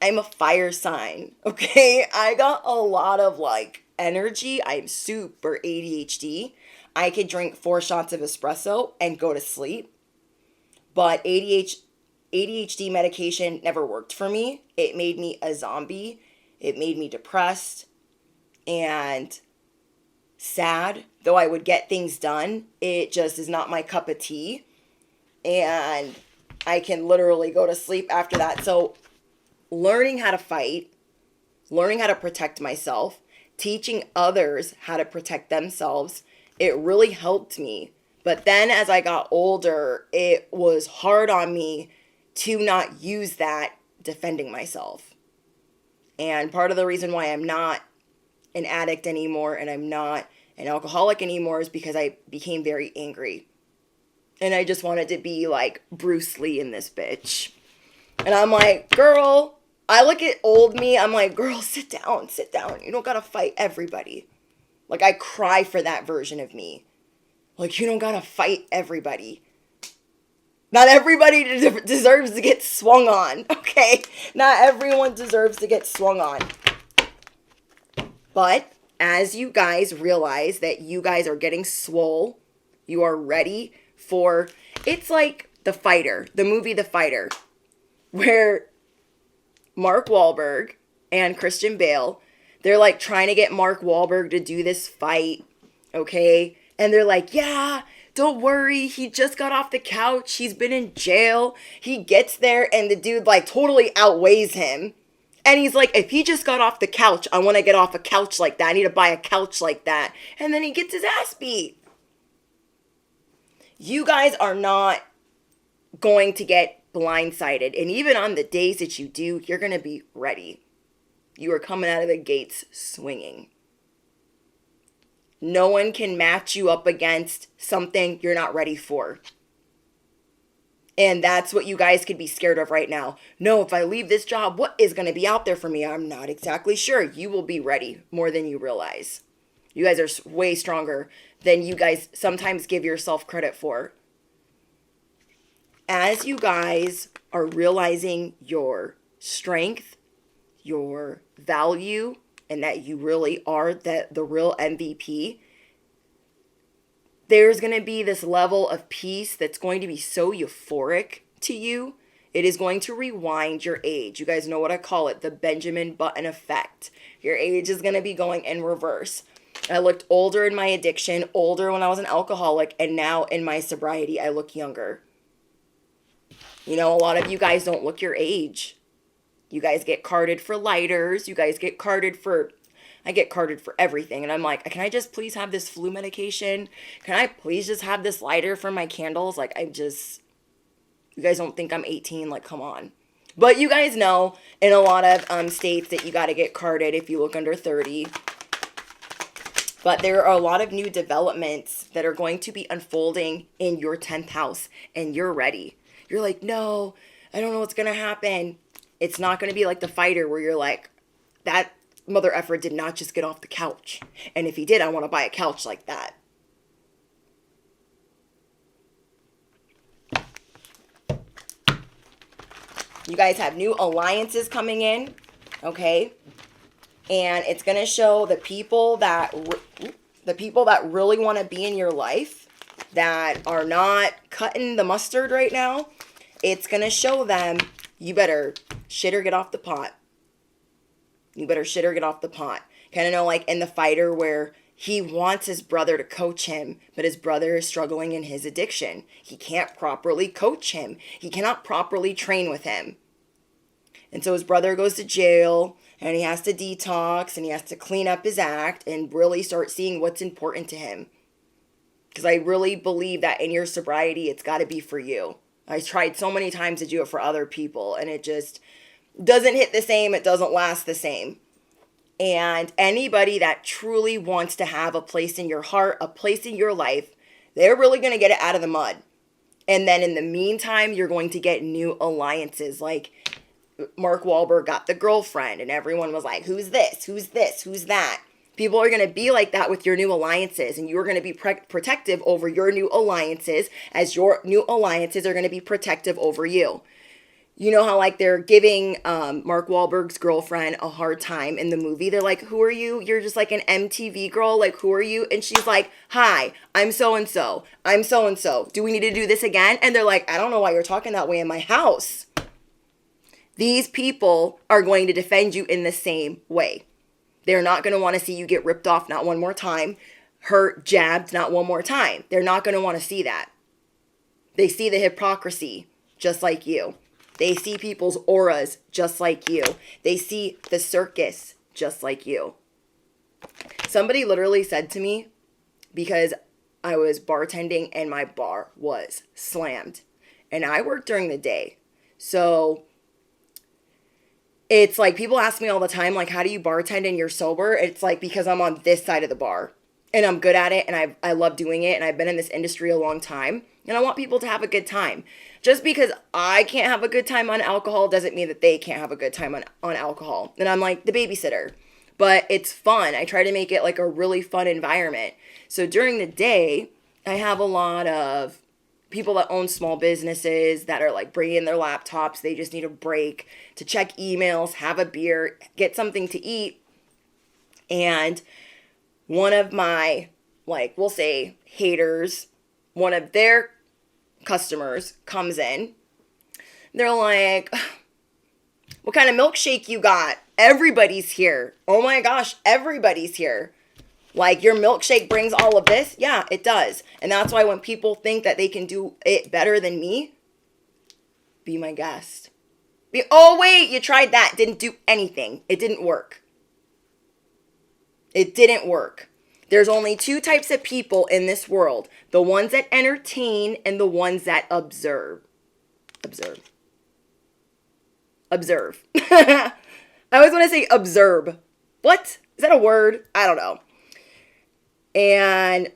I'm a fire sign, okay? I got a lot of, like, energy. I'm super ADHD. I could drink 4 shots of espresso and go to sleep. But ADHD medication never worked for me. It made me a zombie. It made me depressed and sad. Though I would get things done, it just is not my cup of tea. And I can literally go to sleep after that. So learning how to fight, learning how to protect myself, teaching others how to protect themselves, it really helped me. But then as I got older, it was hard on me to not use that defending myself. And part of the reason why I'm not an addict anymore and I'm not an alcoholic anymore is because I became very angry. And I just wanted to be like Bruce Lee in this bitch. And I'm like, girl, I look at old me, I'm like, girl, sit down. You don't gotta fight everybody. Like, I cry for that version of me. Like, you don't gotta fight everybody. Not everybody deserves to get swung on, okay? Not everyone deserves to get swung on. But as you guys realize that you guys are getting swole, you are ready for, it's like The Fighter, the movie The Fighter, where Mark Wahlberg and Christian Bale, they're like trying to get Mark Wahlberg to do this fight, okay? And they're like, yeah, don't worry, he just got off the couch, he's been in jail. He gets there and the dude like totally outweighs him. And he's like, if he just got off the couch, I want to get off a couch like that. I need to buy a couch like that. And then he gets his ass beat. You guys are not going to get blindsided. And even on the days that you do, you're going to be ready. You are coming out of the gates swinging. No one can match you up against something you're not ready for. And that's what you guys could be scared of right now. No, if I leave this job, what is going to be out there for me? I'm not exactly sure. You will be ready more than you realize. You guys are way stronger than you guys sometimes give yourself credit for. As you guys are realizing your strength, your value, and that you really are the real MVP, there's going to be this level of peace that's going to be so euphoric to you. It is going to rewind your age. You guys know what I call it, the Benjamin Button effect. Your age is going to be going in reverse. I looked older in my addiction, older when I was an alcoholic, and now in my sobriety, I look younger. You know, a lot of you guys don't look your age. You guys get carded for lighters. You guys get carded for... I get carded for everything. And I'm like, can I just please have this flu medication? Can I please just have this lighter for my candles? Like, you guys don't think I'm 18? Like, come on. But you guys know in a lot of states that you got to get carded if you look under 30. But there are a lot of new developments that are going to be unfolding in your 10th house. And you're ready. You're like, no, I don't know what's going to happen. It's not going to be like the fighter where you're like, that mother effer did not just get off the couch. And if he did, I want to buy a couch like that. You guys have new alliances coming in, okay? And it's going to show the people that really want to be in your life, that are not cutting the mustard right now. It's going to show them, you better shit or get off the pot. You better shit or get off the pot. Kind of know like in The Fighter where he wants his brother to coach him, but his brother is struggling in his addiction. He can't properly coach him. He cannot properly train with him. And so his brother goes to jail and he has to detox and he has to clean up his act and really start seeing what's important to him. Because I really believe that in your sobriety, it's got to be for you. I tried so many times to do it for other people and it just doesn't hit the same. It doesn't last the same. And anybody that truly wants to have a place in your heart, a place in your life, they're really going to get it out of the mud. And then in the meantime, you're going to get new alliances. Like Mark Wahlberg got the girlfriend and everyone was like, who's this? Who's this? Who's that? People are going to be like that with your new alliances. And you're going to be protective over your new alliances as your new alliances are going to be protective over you. You know how like they're giving Mark Wahlberg's girlfriend a hard time in the movie. They're like, who are you? You're just like an MTV girl. Like, who are you? And she's like, hi, I'm so-and-so. I'm so-and-so. Do we need to do this again? And they're like, I don't know why you're talking that way in my house. These people are going to defend you in the same way. They're not going to want to see you get ripped off not one more time, hurt, jabbed not one more time. They're not going to want to see that. They see the hypocrisy just like you. They see people's auras just like you. They see the circus just like you. Somebody literally said to me, because I was bartending and my bar was slammed. And I work during the day. So it's like people ask me all the time, like, how do you bartend and you're sober? It's like because I'm on this side of the bar. And I'm good at it and I love doing it. And I've been in this industry a long time. And I want people to have a good time. Just because I can't have a good time on alcohol doesn't mean that they can't have a good time on alcohol. And I'm like the babysitter. But it's fun. I try to make it like a really fun environment. So during the day, I have a lot of people that own small businesses that are like bringing in their laptops. They just need a break to check emails, have a beer, get something to eat. And one of my, like, we'll say haters, one of their customers comes in. They're like, what kind of milkshake you got? Everybody's here. Oh my gosh, everybody's here. Like, your milkshake brings all of this? Yeah, it does. And that's why when people think that they can do it better than me, be my guest. Oh wait, you tried that. Didn't do anything. It didn't work. It didn't work. There's only two types of people in this world. The ones that entertain and the ones that observe. Observe. Observe. I always want to say observe. What? Is that a word? I don't know. And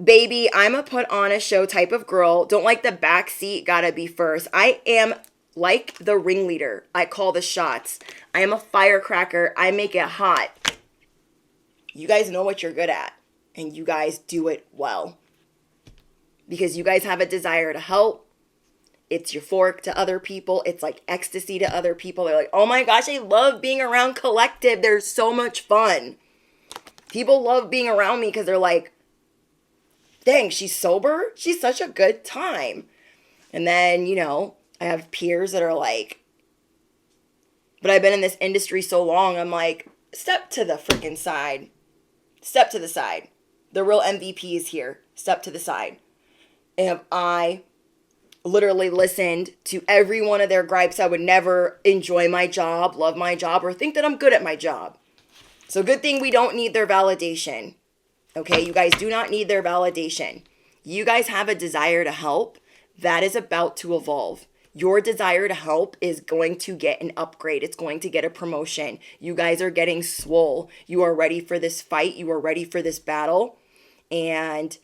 baby, I'm a put on a show type of girl. Don't like the back seat, gotta be first. I am like the ringleader. I call the shots. I am a firecracker. I make it hot. You guys know what you're good at. And you guys do it well. Because you guys have a desire to help. It's euphoric to other people. It's like ecstasy to other people. They're like, oh my gosh, I love being around collective. There's so much fun. People love being around me because they're like, dang, she's sober. She's such a good time. And then, I have peers that are like, but I've been in this industry so long, I'm like, step to the freaking side. Step to the side. The real MVP is here. Step to the side. And if I literally listened to every one of their gripes, I would never enjoy my job, love my job, or think that I'm good at my job. So good thing we don't need their validation. Okay, you guys do not need their validation. You guys have a desire to help that is about to evolve. Your desire to help is going to get an upgrade. It's going to get a promotion. You guys are getting swole. You are ready for this fight. You are ready for this battle. And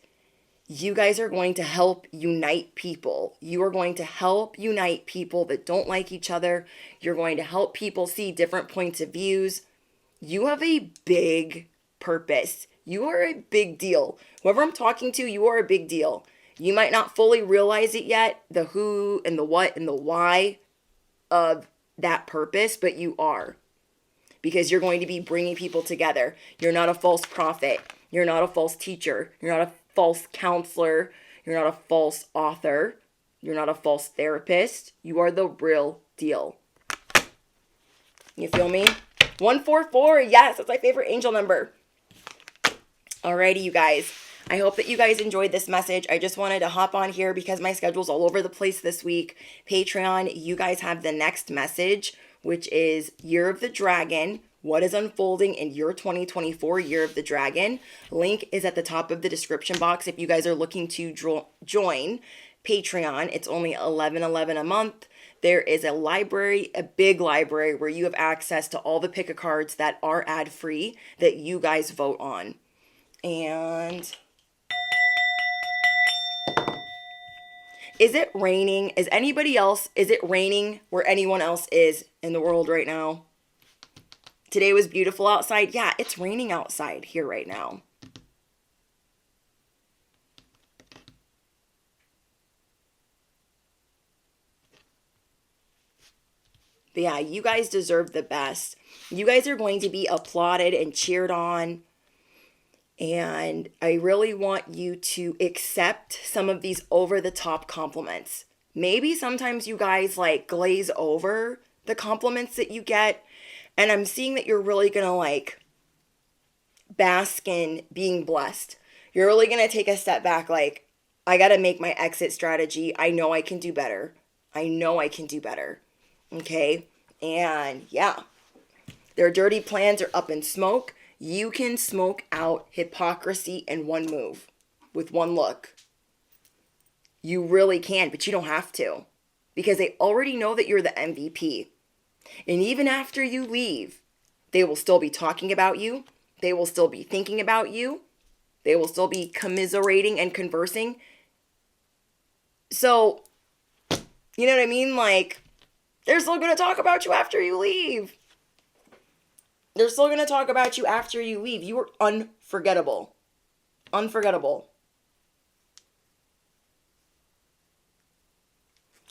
you guys are going to help unite people. You are going to help unite people that don't like each other. You're going to help people see different points of views. You have a big purpose. You are a big deal. Whoever I'm talking to, you are a big deal. You might not fully realize it yet, the who and the what and the why of that purpose, but you are. Because you're going to be bringing people together. You're not a false prophet. You're not a false teacher. You're not a false counselor. You're not a false author. You're not a false therapist. You are the real deal. You feel me? 144. Yes, that's my favorite angel number. Alrighty, you guys. I hope that you guys enjoyed this message. I just wanted to hop on here because my schedule's all over the place this week. Patreon, you guys have the next message, which is Year of the Dragon. What is unfolding in your 2024 Year of the Dragon? Link is at the top of the description box if you guys are looking to join Patreon. It's only $11.11 a month. There is a library, a big library, where you have access to all the pick a cards that are ad-free that you guys vote on. And is it raining? Is it raining where anyone else is in the world right now? Today was beautiful outside. Yeah, it's raining outside here right now. But yeah, you guys deserve the best. You guys are going to be applauded and cheered on. And I really want you to accept some of these over-the-top compliments. Maybe sometimes you guys like glaze over the compliments that you get. And I'm seeing that you're really going to like bask in being blessed. You're really going to take a step back like, I got to make my exit strategy. I know I can do better. I know I can do better. Okay? And yeah, their dirty plans are up in smoke. You can smoke out hypocrisy in one move, with one look. You really can, but you don't have to. Because they already know that you're the MVP. And even after you leave, they will still be talking about you. They will still be thinking about you. They will still be commiserating and conversing. So, you know what I mean? Like, they're still going to talk about you after you leave. They're still going to talk about you after you leave. You are unforgettable. Unforgettable.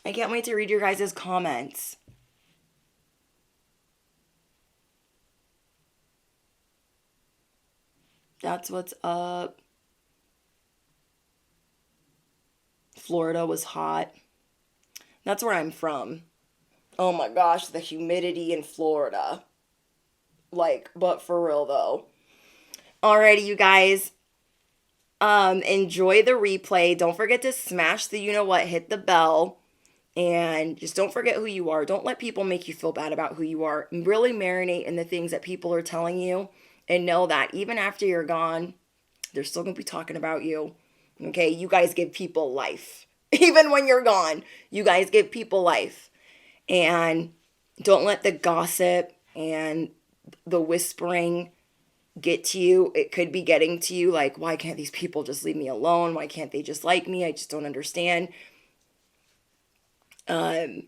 I can't wait to read your guys' comments. That's what's up. Florida was hot. That's where I'm from. Oh my gosh, the humidity in Florida. Like, but for real though. Alrighty, you guys. Enjoy the replay. Don't forget to smash the you-know-what, hit the bell. And just don't forget who you are. Don't let people make you feel bad about who you are. Really marinate in the things that people are telling you. And know that even after you're gone, they're still going to be talking about you. Okay? You guys give people life. Even when you're gone, you guys give people life. And don't let the gossip and the whispering get to you. It could be getting to you like, why can't these people just leave me alone? Why can't they just like me? I just don't understand. They're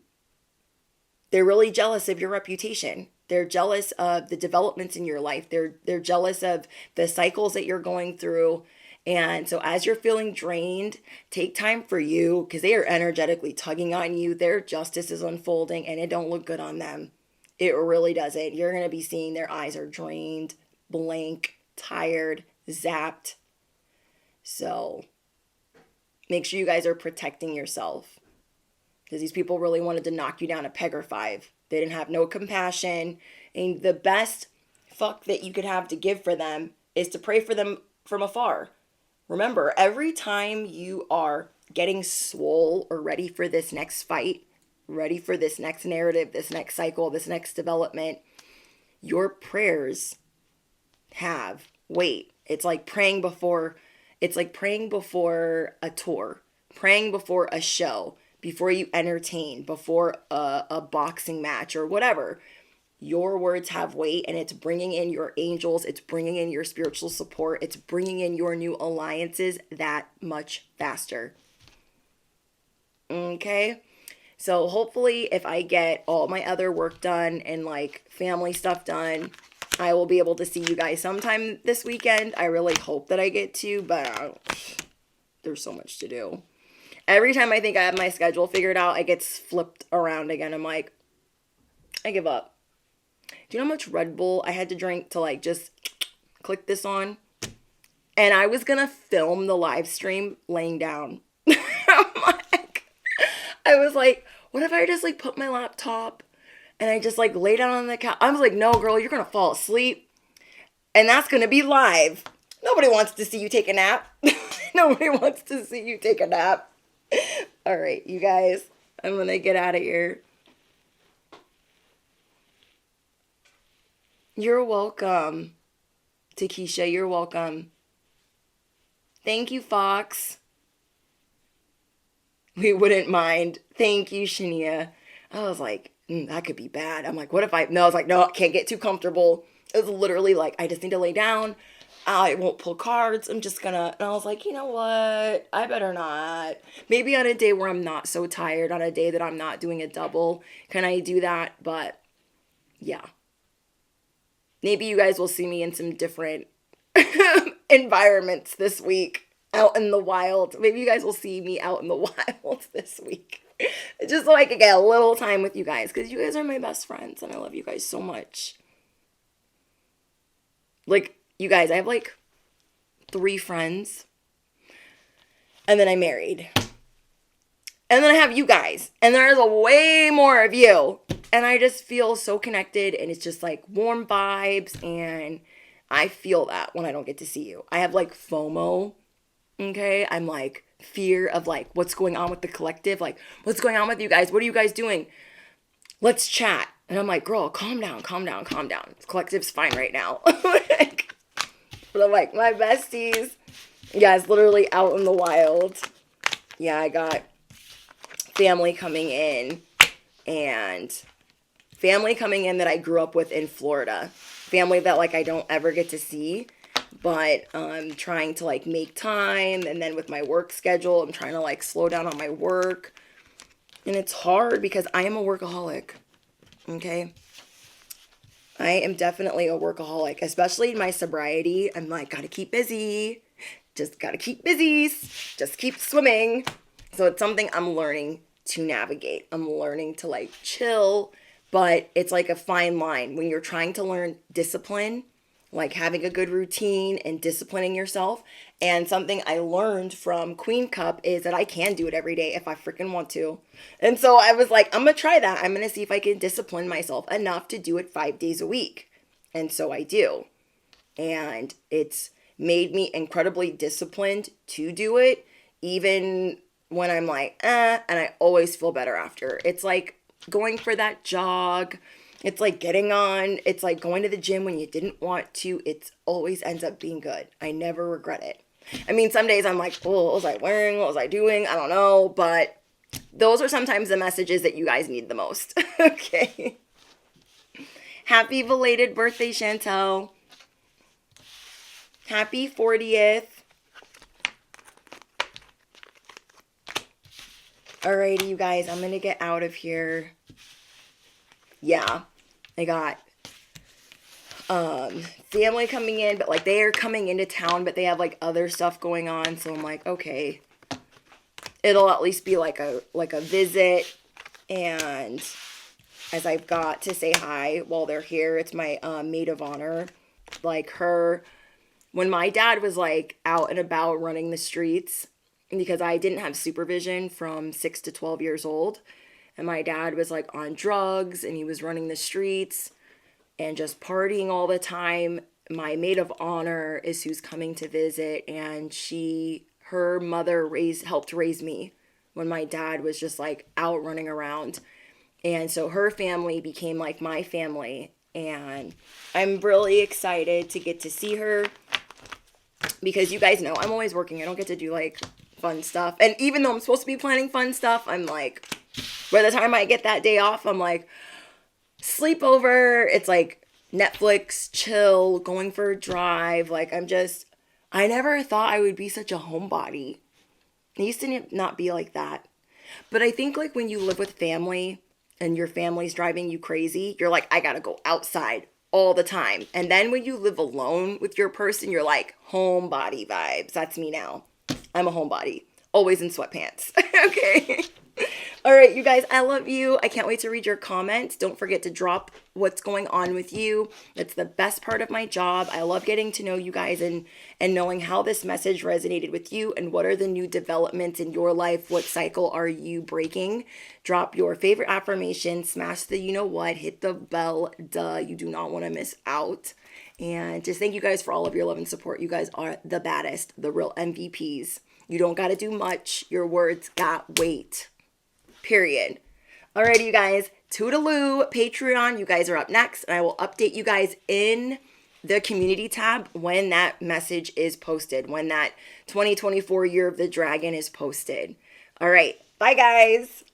really jealous of your reputation. They're jealous of the developments in your life. They're jealous of the cycles that you're going through. And so as you're feeling drained, take time for you because they are energetically tugging on you. Their justice is unfolding and it don't look good on them. It really doesn't. You're going to be seeing their eyes are drained, blank, tired, zapped. So make sure you guys are protecting yourself because these people really wanted to knock you down a peg or five. They didn't have no compassion. And the best fuck that you could have to give for them is to pray for them from afar. Remember, every time you are getting swole or ready for this next fight, ready for this next narrative, this next cycle, this next development, your prayers have weight. It's like praying before a tour, praying before a show, before you entertain, before a boxing match or whatever. Your words have weight and it's bringing in your angels. It's bringing in your spiritual support. It's bringing in your new alliances that much faster. Okay? So hopefully if I get all my other work done and like family stuff done, I will be able to see you guys sometime this weekend. I really hope that I get to, but there's so much to do. Every time I think I have my schedule figured out, it gets flipped around again. I'm like, I give up. Do you know how much Red Bull I had to drink to like just click this on? And I was going to film the live stream laying down. I was like, what if I just like put my laptop and I just like lay down on the couch? I was like, no, girl, you're going to fall asleep. And that's going to be live. Nobody wants to see you take a nap. Nobody wants to see you take a nap. All right, you guys, I'm going to get out of here. You're welcome. Takesha, you're welcome. Thank you, Fox. We wouldn't mind. Thank you, Shania. I was like, that could be bad. I'm like, what if I was like, no, I can't get too comfortable. It was literally like, I just need to lay down. I won't pull cards. I'm just gonna, and I was like, you know what? I better not. Maybe on a day where I'm not so tired, on a day that I'm not doing a double, can I do that? But yeah. Maybe you guys will see me in some different environments this week, out in the wild. Maybe you guys will see me out in the wild this week. Just so I could get a little time with you guys, because you guys are my best friends, and I love you guys so much. Like, you guys, I have like 3 friends, and then I married. And then I have you guys, and there's a way more of you. And I just feel so connected, and it's just like warm vibes, and I feel that when I don't get to see you. I have like FOMO, okay? I'm like fear of like what's going on with the collective, like what's going on with you guys? What are you guys doing? Let's chat. And I'm like, girl, calm down, calm down, calm down. The collective's fine right now. But I'm like, my besties. Yeah, it's literally out in the wild. Yeah, I got family coming in, and family coming in that I grew up with in Florida. Family that like I don't ever get to see, but I'm trying to like make time. And then with my work schedule, I'm trying to like slow down on my work. And it's hard because I am a workaholic. Okay? I am definitely a workaholic, especially in my sobriety. I'm like, gotta keep busy. Just gotta keep busy. Just keep swimming. So it's something I'm learning to navigate. I'm learning to like chill, but it's like a fine line when you're trying to learn discipline, like having a good routine and disciplining yourself. And something I learned from Queen Cup is that I can do it every day if I freaking want to. And so I was like, I'm going to try that. I'm going to see if I can discipline myself enough to do it 5 days a week. And so I do. And it's made me incredibly disciplined to do it, even when I'm like, and I always feel better after. It's like going for that jog. It's like getting on. It's like going to the gym when you didn't want to. It always ends up being good. I never regret it. I mean, some days I'm like, oh, what was I wearing? What was I doing? I don't know. But those are sometimes the messages that you guys need the most. Okay. Happy belated birthday, Chantel. Happy 40th. Alrighty, you guys, I'm going to get out of here. Yeah, I got family coming in, but like they are coming into town, but they have like other stuff going on. So I'm like, okay, it'll at least be like a visit. And as I've got to say hi while they're here, it's my maid of honor. Like her, when my dad was like out and about running the streets, because I didn't have supervision from 6 to 12 years old, and my dad was like on drugs and he was running the streets and just partying all the time. My maid of honor is who's coming to visit, and her mother helped raise me when my dad was just like out running around. And so her family became like my family, and I'm really excited to get to see her because you guys know I'm always working. I don't get to do like fun stuff. And even though I'm supposed to be planning fun stuff, I'm like, by the time I get that day off, I'm like, sleepover. It's like Netflix, chill, going for a drive. Like I never thought I would be such a homebody. I used to not be like that. But I think like when you live with family and your family's driving you crazy, you're like, I gotta go outside all the time. And then when you live alone with your person, you're like, homebody vibes. That's me now. I'm a homebody. Always in sweatpants. Okay. All right, you guys, I love you. I can't wait to read your comments. Don't forget to drop what's going on with you. That's the best part of my job. I love getting to know you guys and knowing how this message resonated with you and what are the new developments in your life. What cycle are you breaking? Drop your favorite affirmation, smash the you know what, hit the bell, duh. You do not want to miss out. And just thank you guys for all of your love and support. You guys are the baddest, the real MVPs. You don't got to do much. Your words got weight. Period. Alrighty, you guys. Toodaloo. Patreon. You guys are up next. And I will update you guys in the community tab when that message is posted. When that 2024 Year of the Dragon is posted. All right. Bye, guys.